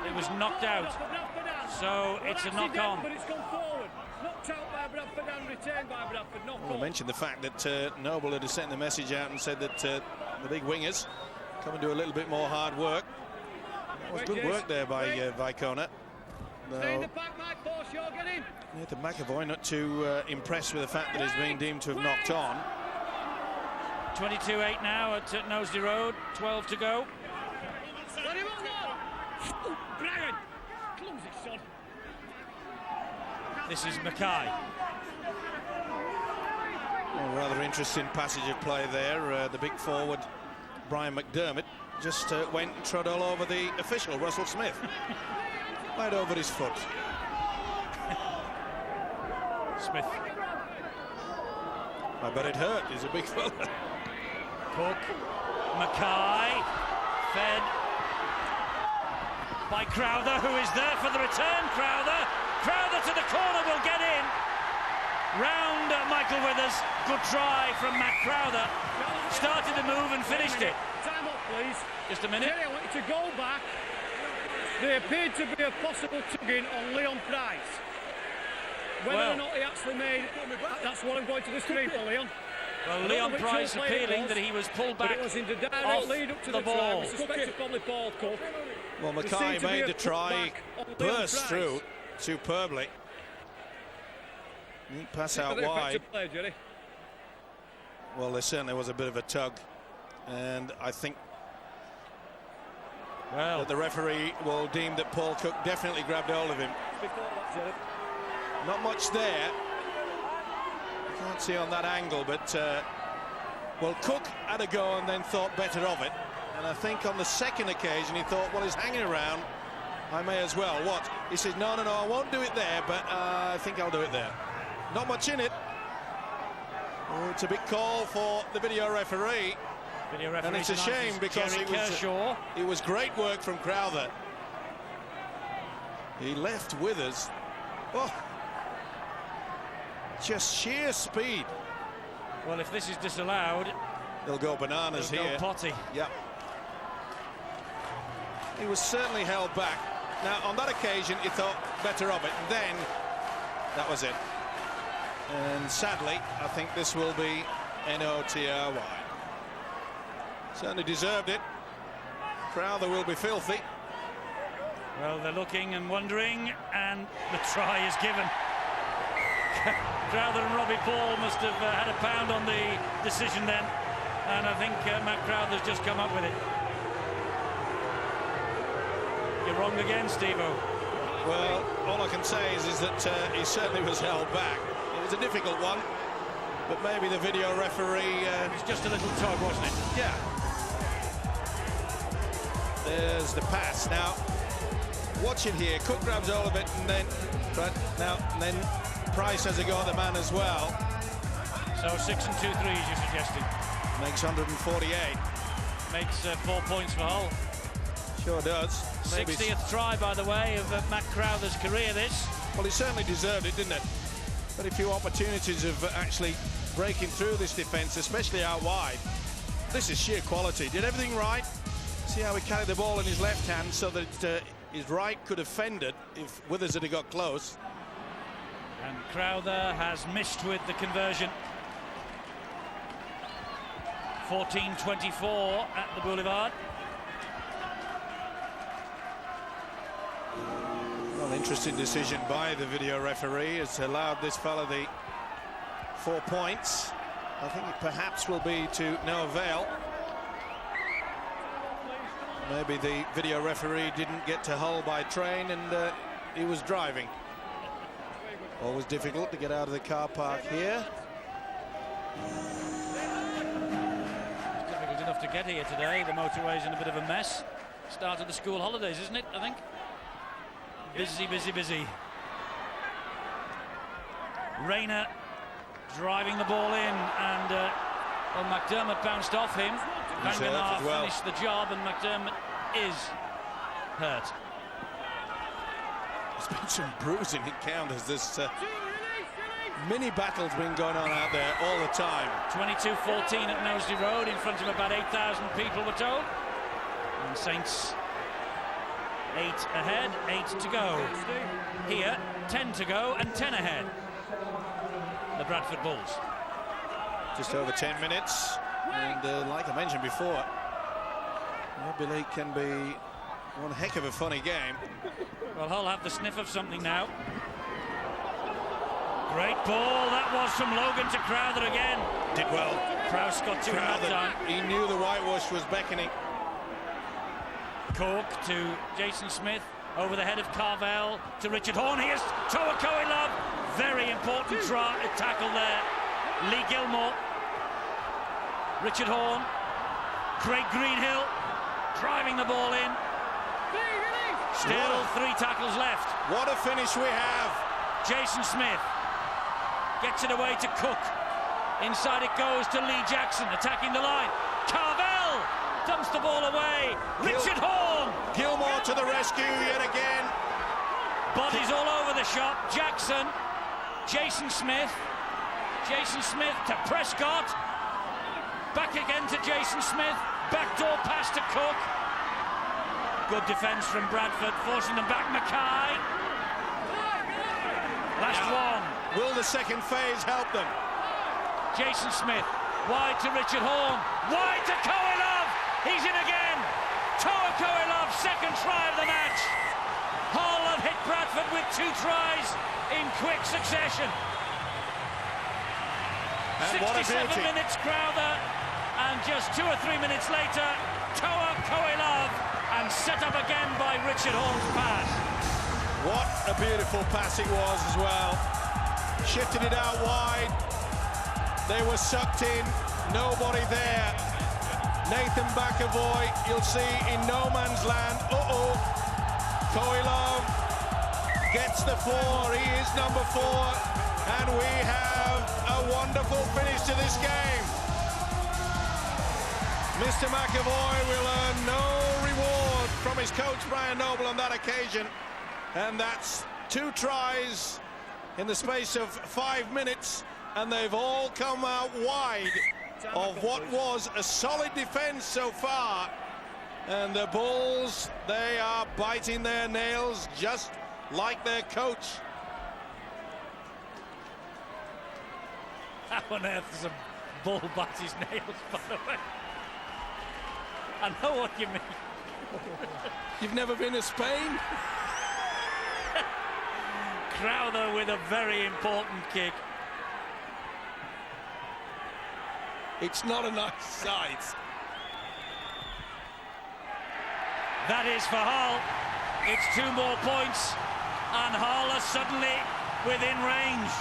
It was knocked out. So it's a knock-on. But it's gone forward. Knocked out by Bradford and retained by Bradford. Well, I mentioned the fact that Noble had sent the message out and said that the big wingers come and do a little bit more hard work. That was good work there by Vicona. Stay in the pack, Mike Forshaw, get in. Nathan McAvoy not too impressed with the fact that he's been deemed to have knocked on. 22-8 now at Knowsley Road, 12 to go. This is Mackay. Well, rather interesting passage of play there. The big forward, Brian McDermott, just went and trod all over the official, Russell Smith. Right over his foot. Smith. I bet it hurt. He's a big fella. Cook. Mackay. Fed by Crowther, who is there for the return. Crowther to the corner, will get in. Round Michael Withers. Good try from Matt Crowther. Started the move and finished it. Time up, please. Just a minute. Jerry, I want you to go back. There appeared to be a possible tugging on Leon Price. Whether or not he actually made it, that's what I'm going to the screen for, Leon. Well, Leon Price appealing that he was pulled back it was in the direct off lead up to the ball. I suspect probably Paul Cook. Well, Mackay made the try, burst through superbly. Neat pass out wide. Play, Jerry. Well, there certainly was a bit of a tug, and I think that the referee will deem that Paul Cook definitely grabbed hold of him. Not much there. You can't see on that angle, but well, Cook had a go and then thought better of it. And I think on the second occasion he thought, well, he's hanging around, I may as well. What? He said, no, I won't do it there, but I think I'll do it there. Not much in it. Oh, it's a big call for the video referee. And it's a shame because it was great work from Crowther. He left Withers. Oh, just sheer speed. Well, if this is disallowed, they'll go bananas here. Go potty. Yeah. He was certainly held back. Now, on that occasion, he thought better of it. And then, that was it. And sadly, I think this will be NOTRY. Certainly deserved it. Crowther will be filthy. Well, they're looking and wondering, and the try is given. Crowther and Robbie Paul must have had a pound on the decision then, and I think Matt Crowther's just come up with it. You're wrong again, Steve-O. Well, all I can say is that he certainly was held back. It was a difficult one, but maybe the video referee... it was just a little tug, wasn't it? Yeah. There's the pass. Now, watch it here. Cook grabs all of it, and then... then Price has a go at the man as well. So 6 and 2 threes, you're suggesting? Makes 148. Makes 4 points for Hull. Sure does. 60th try, by the way, of Matt Crowther's career, this. Well, he certainly deserved it, didn't it? Very few opportunities of actually breaking through this defence, especially out wide. This is sheer quality. Did everything right. See how he carried the ball in his left hand so that his right could have fended if Withers had got close. And Crowther has missed with the conversion. 14-24 at the Boulevard. Well, interesting decision by the video referee. Has allowed this fella the 4 points. I think it perhaps will be to no avail. Maybe the video referee didn't get to Hull by train and he was driving. Always difficult to get out of the car park here. It's difficult enough to get here today. The motorway's in a bit of a mess. Start of the school holidays, isn't it, I think? Busy, busy, busy. Rayner driving the ball in, and well, McDermott bounced off him. Van Genaar finished the job, and McDermott is hurt. There's been some bruising encounters. This mini battle's been going on out there all the time. 22-14 at Knowsley Road, in front of about 8,000 people, we're told. And Saints 8 ahead, 8 to go. Here, 10 to go and 10 ahead. The Bradford Bulls. Just over 10 minutes, and like I mentioned before, Rugby League can be one heck of a funny game. Well, Hull have the sniff of something now. Great ball, that was from Logan to Crowther again. Did well. Prowse got to him that time. He knew the whitewash was beckoning. Cork to Jason Smith, over the head of Carvel to Richard Horne. Here's Toa Koilov. Very important tackle there. Lee Gilmore. Richard Horne. Craig Greenhill driving the ball in. Still 3 tackles left. What a finish we have. Jason Smith gets it away to Cook. Inside it goes to Lee Jackson, attacking the line. Carvel dumps the ball away. Richard Horne. Gilmore to the rescue yet again. Bodies all over the shop. Jackson. Jason Smith. Jason Smith to Prescott. Back again to Jason Smith. Backdoor pass to Cook. Good defence from Bradford, forcing them back. Mackay. Last one. Will the second phase help them? Jason Smith. Wide to Richard Horne. Wide to Koilov. He's in again. Toa Koilov, second try of the match. Hull have hit Bradford with 2 tries in quick succession. And 67 minutes Crowther, and just 2 or 3 minutes later, Toa Koilov, and set up again by Richard Horne's pass. What a beautiful pass it was as well. Shifted it out wide. They were sucked in. Nobody there. Nathan Bakavoy, you'll see, in no man's land. Koilov gets the 4. He is number 4. And we have a wonderful finish to this game. Mr. McAvoy will earn no reward from his coach, Brian Noble, on that occasion. And that's 2 tries in the space of 5 minutes. And they've all come out wide of what was a solid defence so far. And the Bulls, they are biting their nails just like their coach. How on earth does a bull bite his nails, by the way? I know what you mean. You've never been to Spain? Crowther with a very important kick. It's not a nice sight. That is for Hull. It's 2 more points, and Hull are suddenly within range.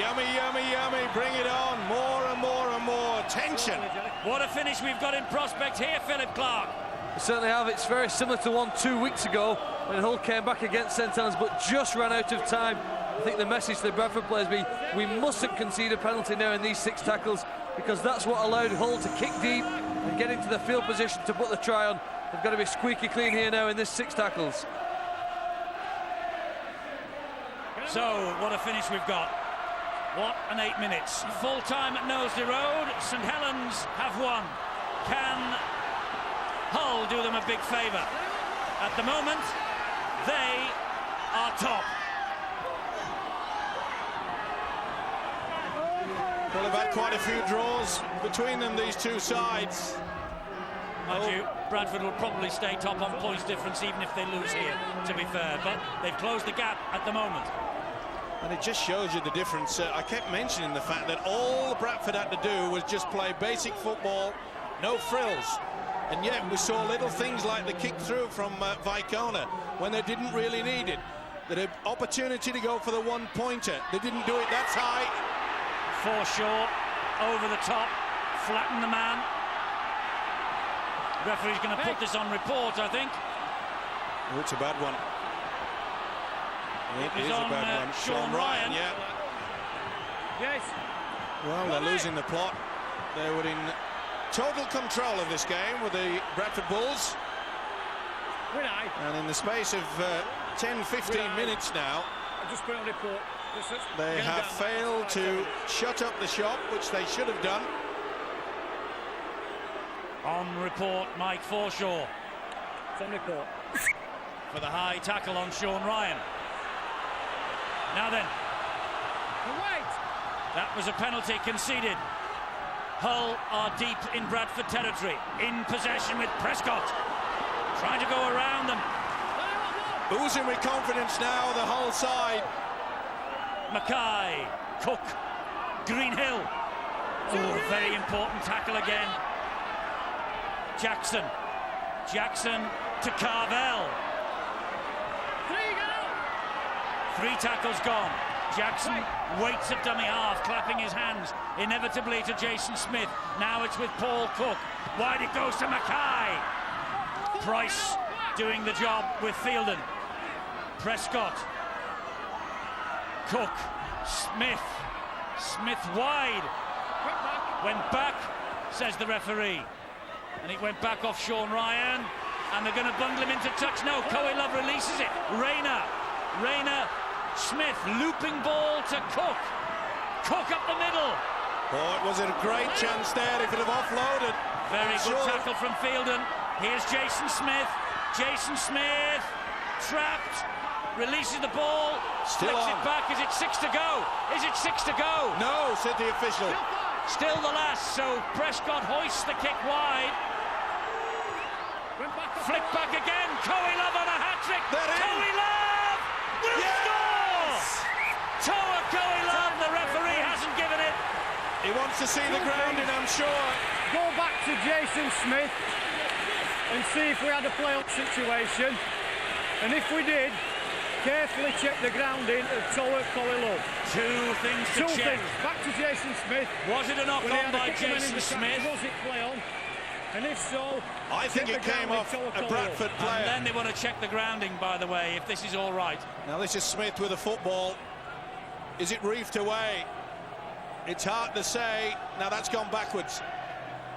Yummy, yummy, yummy. Bring it on. More and more and more. Tension. What a finish we've got in prospect here, Philip Clark. We certainly have. It's very similar to one 2 weeks ago when Hull came back against St Helens but just ran out of time. I think the message to the Bradford players be we mustn't concede a penalty now in these 6 tackles, because that's what allowed Hull to kick deep and get into the field position to put the try on. They've got to be squeaky clean here now in this 6 tackles. So, what a finish we've got. What an 8 minutes. Full time at Knowsley Road. St Helens have won. Can Hull do them a big favour? At the moment, they are top. Well, they've had quite a few draws between them, these two sides. Mind you, Bradford will probably stay top on points difference even if they lose here, to be fair. But they've closed the gap at the moment. And it just shows you the difference. I kept mentioning the fact that all Bradford had to do was just play basic football, no frills. And yet we saw little things like the kick through from Vicona when they didn't really need it. They had an opportunity to go for the one-pointer. They didn't do it. That's high. Foreshore over the top, flatten the man. Referee's going to put this on report, I think. Oh, it's a bad one. It is a bad one. Sean Ryan, yeah. Yes. Well, they're losing the plot. They were in total control of this game with the Bradford Bulls. And in the space of 10-15 minutes now, just put it on report. They have failed to shut up the shop, which they should have done. On report, Mike Forshaw. It's on report. For the high tackle on Sean Ryan. Now then. Wait. That was a penalty conceded. Hull are deep in Bradford territory. In possession with Prescott. Trying to go around them. Oozing with confidence now, the Hull side. Mackay, Cook, Greenhill. Oh, very important tackle again. Jackson to Carvel. 3 tackles gone. Jackson waits at dummy half, clapping his hands inevitably to Jason Smith. Now it's with Paul Cook. Wide it goes to Mackay. Price doing the job with Fielden. Prescott. Cook, Smith wide. Went back, says the referee. And it went back off Sean Ryan. And they're going to bundle him into touch. No, Coe Love releases it. Rayner, Smith, looping ball to Cook. Cook up the middle. Oh, it was a great chance there if it had offloaded. Very good tackle from Fielden. Here's Jason Smith. Jason Smith, trapped. Releases the ball, still flicks on. it back. Is it 6 to go? Is it 6 to go? No, said the official. Still the last, so Prescott hoists the kick wide. Flick back again. Coe Love on a hat-trick. Coe Love will score! Toa Coe Love, the referee hasn't given it. He wants to see the grounding, I'm sure. Go back to Jason Smith and see if we had a play-up situation. And if we did, carefully check the grounding of Toa Coe Love. Two things to check. Back to Jason Smith. Was it a knock-on by Jason Smith? Was it play-on? And if so, I think it came off a Bradford player. And then they want to check the grounding, by the way, if this is all right. Now this is Smith with a football. Is it reefed away? It's hard to say. Now that's gone backwards.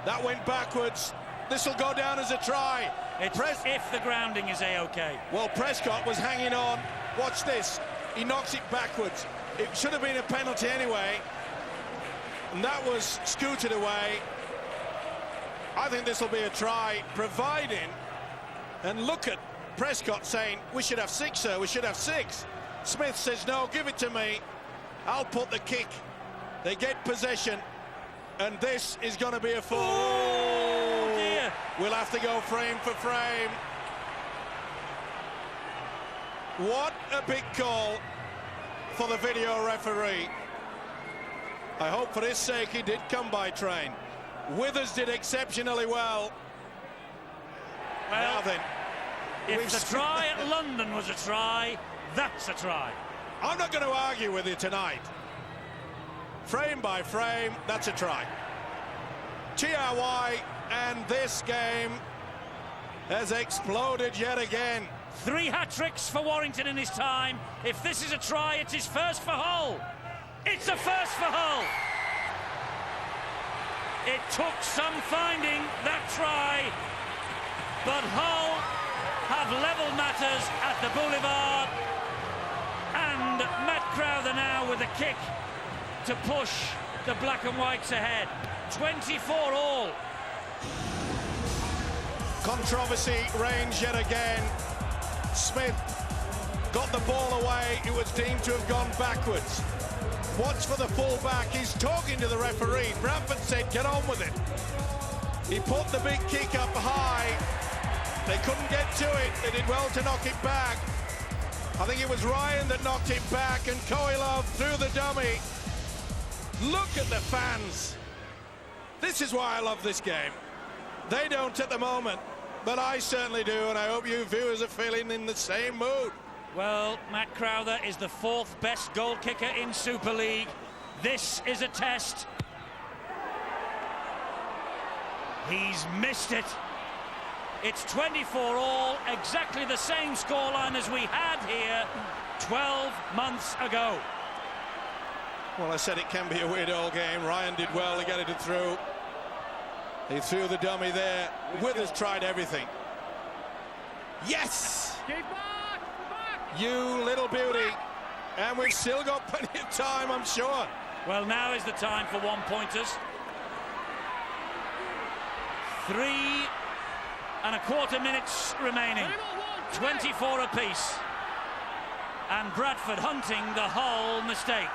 That went backwards. This will go down as a try. It's if the grounding is A-OK. Well, Prescott was hanging on. Watch this. He knocks it backwards. It should have been a penalty anyway. And that was scooted away. I think this will be a try, providing, and look at Prescott saying, we should have 6, sir, we should have 6. Smith says, no, give it to me. I'll put the kick. They get possession, and this is going to be a foul. Oh, dear. We'll have to go frame for frame. What a big call for the video referee. I hope for his sake he did come by train. Withers did exceptionally well. Well, now then, if the try at London was a try, that's a try. I'm not going to argue with you tonight. Frame by frame, that's a try. TRY, and this game has exploded yet again. 3 hat-tricks for Warrington in his time. If this is a try, it's his first for Hull. It's a first for Hull. It took some finding, that try, but Hull have level matters at the Boulevard, and Matt now with a kick to push the black and whites ahead. 24 all. Controversy reigns yet again. Smith got the ball away. It was deemed to have gone backwards. What's for the full-back? He's talking to the referee. Bradford said, get on with it. He put the big kick up high. They couldn't get to it. They did well to knock it back. I think it was Ryan that knocked it back, and Koilov threw the dummy. Look at the fans. This is why I love this game. They don't at the moment, but I certainly do, and I hope you viewers are feeling in the same mood. Well, Matt Crowther is the 4th best goal kicker in Super League. This is a test. He's missed it. It's 24 all, exactly the same scoreline as we had here 12 months ago. Well, I said it can be a weird old game. Ryan did well to get it through. He threw the dummy there. Withers tried everything. Yes! You little beauty. And we've still got plenty of time, I'm sure. Well, now is the time for one-pointers. 3.25 minutes remaining. 24 apiece. And Bradford hunting the Hull mistake.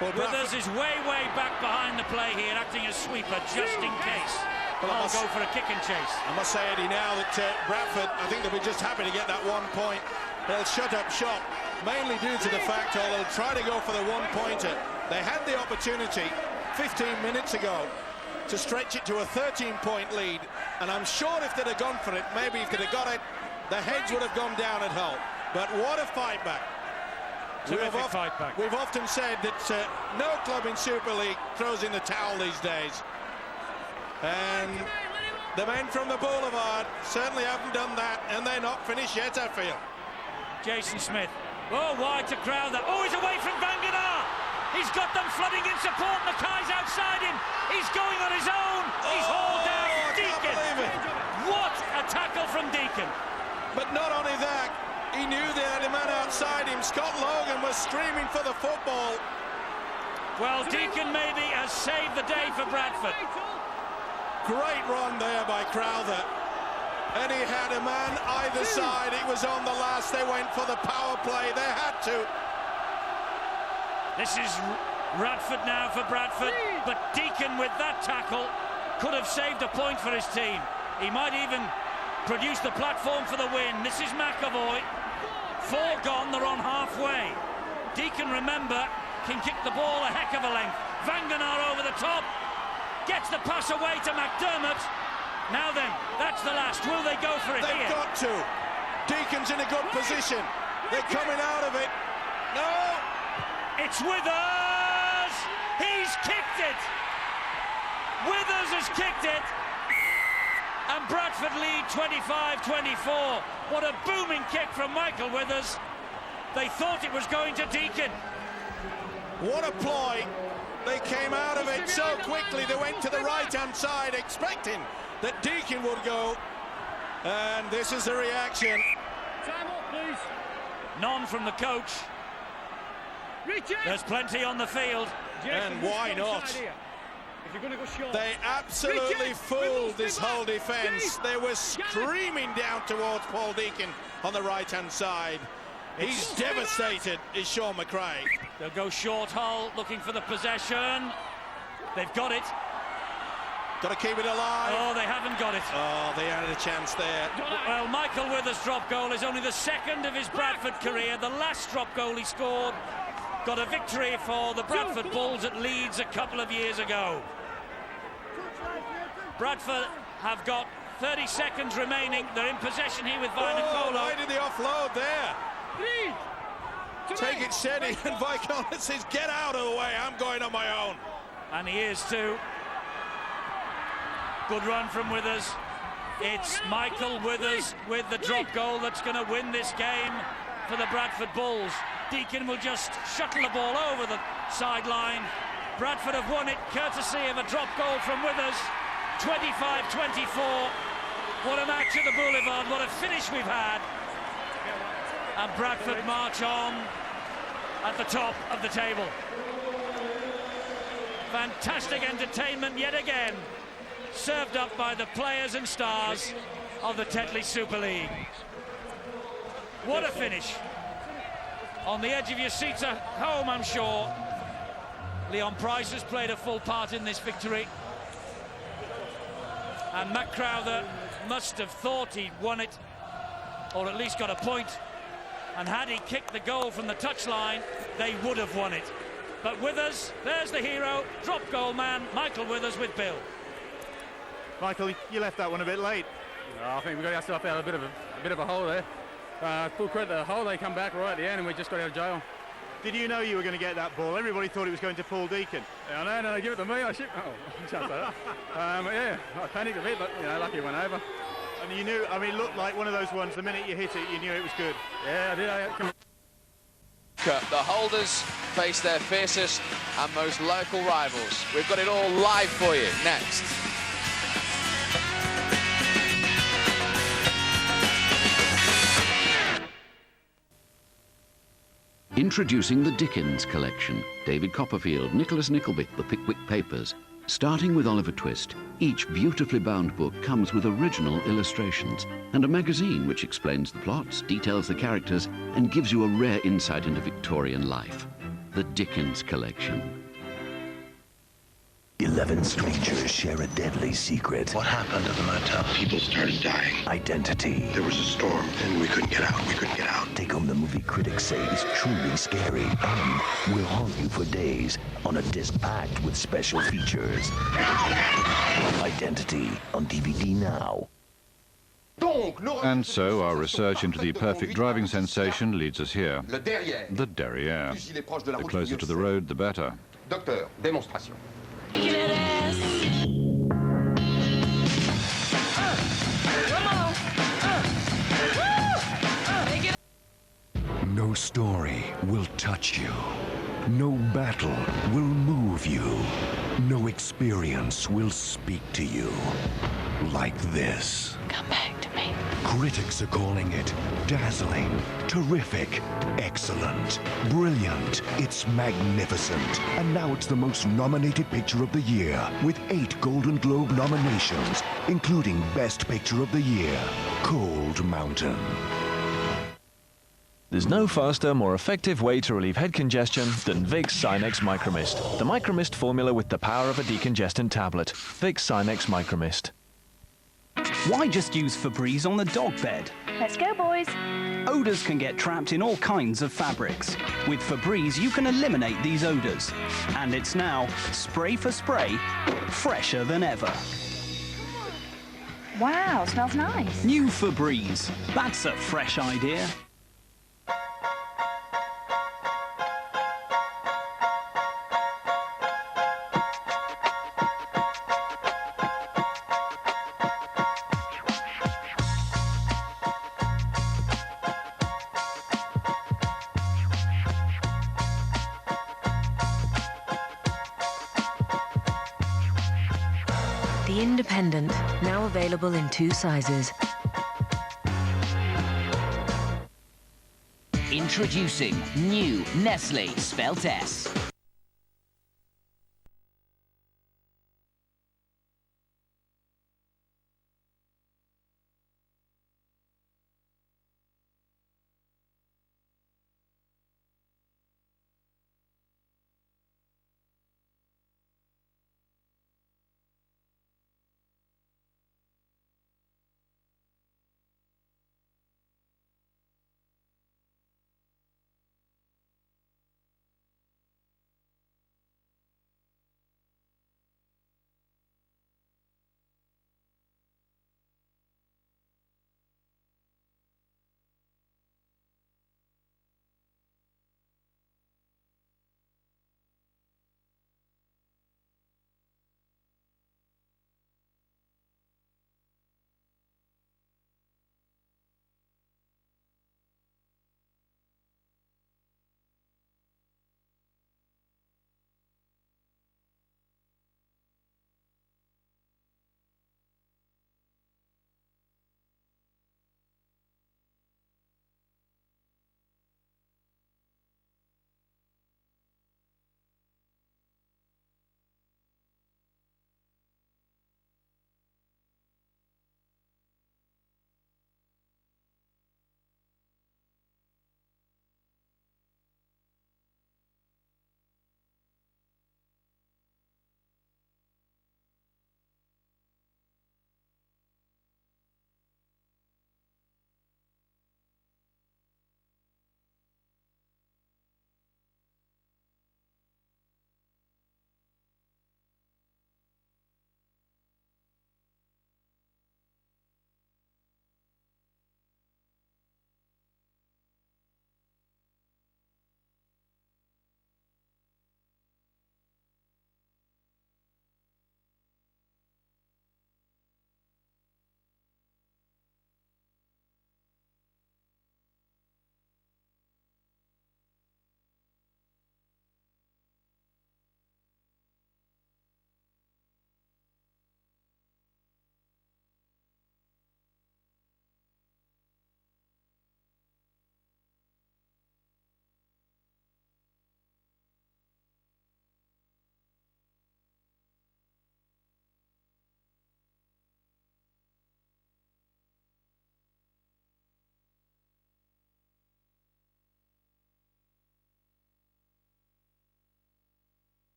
Well, Withers is way back behind the play here, acting as sweeper just in case. Well, I'll go for a kick and chase. I must say, Eddie, now that Bradford, I think they'll be just happy to get that 1 point. They'll shut up shop, mainly due to the fact that they'll try to go for the one-pointer. They had the opportunity 15 minutes ago to stretch it to a 13-point lead, and I'm sure if they'd have gone for it, maybe if they'd have got it, the heads would have gone down at Hull. But what a fight back. Terrific fight back. We've often said that no club in Super League throws in the towel these days. And the men from the Boulevard certainly haven't done that, and they're not finished yet, I feel. Jason Smith. Oh, wide to Crowther. Oh, he's away from Vanganar. He's got them flooding in support. Mackay's outside him. He's going on his own. He's hauled down. Deacon. Can't believe it. What a tackle from Deacon. But not only that, he knew they had a man outside him. Scott Logan was screaming for the football. Well, Deacon maybe has saved the day for Bradford. Great run there by Crowther. And he had a man either side. It was on the last. They went for the power play. They had to. This is Radford now for Bradford. But Deacon with that tackle could have saved a point for his team. He might even produce the platform for the win. This is McAvoy. 4 gone, they're on halfway. Deacon, remember, can kick the ball a heck of a length. Vanganar over the top. Gets the pass away to McDermott. Now then, that's the last. Will they go for it here? They've got to. Deacon's in a good position. They're coming out of it. No! It's Withers! He's kicked it! Withers has kicked it! And Bradford lead 25-24. What a booming kick from Michael Withers. They thought it was going to Deacon. What a ploy. They came out of it so quickly. They went to the right-hand side expecting that Deacon would go. And this is the reaction. Time up, please. None from the coach. Richard. There's plenty on the field. And why not? If you're gonna go short. They absolutely fooled this whole defence. They were screaming down towards Paul Deacon on the right-hand side. He's devastated, is Sean McRae. They'll go short, Hull, looking for the possession. They've got it. Got to keep it alive. Oh, they haven't got it. Oh, they had a chance there. Well, Michael Withers' drop goal is only the second of his Bradford career. The last drop goal he scored got a victory for the Bradford Bulls at Leeds a couple of years ago. Bradford have got 30 seconds remaining. They're in possession here with Vainicolo. Why did they offload there? Take it steady, and Vainicolo says, get out of the way, I'm going on my own. And he is too. Good run from Withers. It's Michael Withers with the drop goal that's going to win this game for the Bradford Bulls. Deacon will just shuttle the ball over the sideline. Bradford have won it courtesy of a drop goal from Withers. 25-24. What a match at the Boulevard. What a finish we've had. And Bradford march on at the top of the table. Fantastic entertainment yet again, served up by the players and stars of the Tetley Super League. What a finish. On the edge of your seats at home, I'm sure. Leon Price has played a full part in this victory. And Matt Crowther must have thought he'd won it, or at least got a point. And had he kicked the goal from the touchline, they would have won it. But Withers, there's the hero, drop goal man, Michael Withers with Bill. Michael, you left that one a bit late. I think we got ourselves out of a bit of a hole there. Full credit to the hole, they come back right at the end and we just got out of jail. Did you know you were going to get that ball? Everybody thought it was going to Paul Deacon. Yeah, I know, they give it to me, I shoot. Oh, shut that up. Yeah, I panicked a bit, but, you know, lucky it went over. And you knew, I mean, it looked like one of those ones, the minute you hit it, you knew it was good. Yeah, I did. The holders face their fiercest and most local rivals. We've got it all live for you next. Introducing the Dickens collection. David Copperfield, Nicholas Nickleby, The Pickwick Papers. Starting with Oliver Twist, each beautifully bound book comes with original illustrations and a magazine which explains the plots, details the characters, and gives you a rare insight into Victorian life. The Dickens collection. 11 strangers share a deadly secret. What happened at the motel? People started dying. Identity. There was a storm, and we couldn't get out. Take home the movie critics say is truly scary and will haunt you for days on a disc packed with special features. Identity on DVD now. And so our research into the perfect driving sensation leads us here. The derriere. The closer to the road, the better. Docteur, démonstration. No story will touch you. No battle will move you. No experience will speak to you like this. Come back to me. Critics are calling it dazzling, terrific, excellent, brilliant. It's magnificent. And now it's the most nominated picture of the year with 8 Golden Globe nominations, including Best Picture of the Year, Cold Mountain. There's no faster, more effective way to relieve head congestion than Vicks Sinex Micromist. The Micromist formula with the power of a decongestant tablet. Vicks Sinex Micromist. Why just use Febreze on the dog bed? Let's go, boys. Odours can get trapped in all kinds of fabrics. With Febreze, you can eliminate these odours. And it's now, spray for spray, fresher than ever. Wow, smells nice. New Febreze. That's a fresh idea. The Independent, now available in 2 sizes. Introducing new Nestle Spelt S.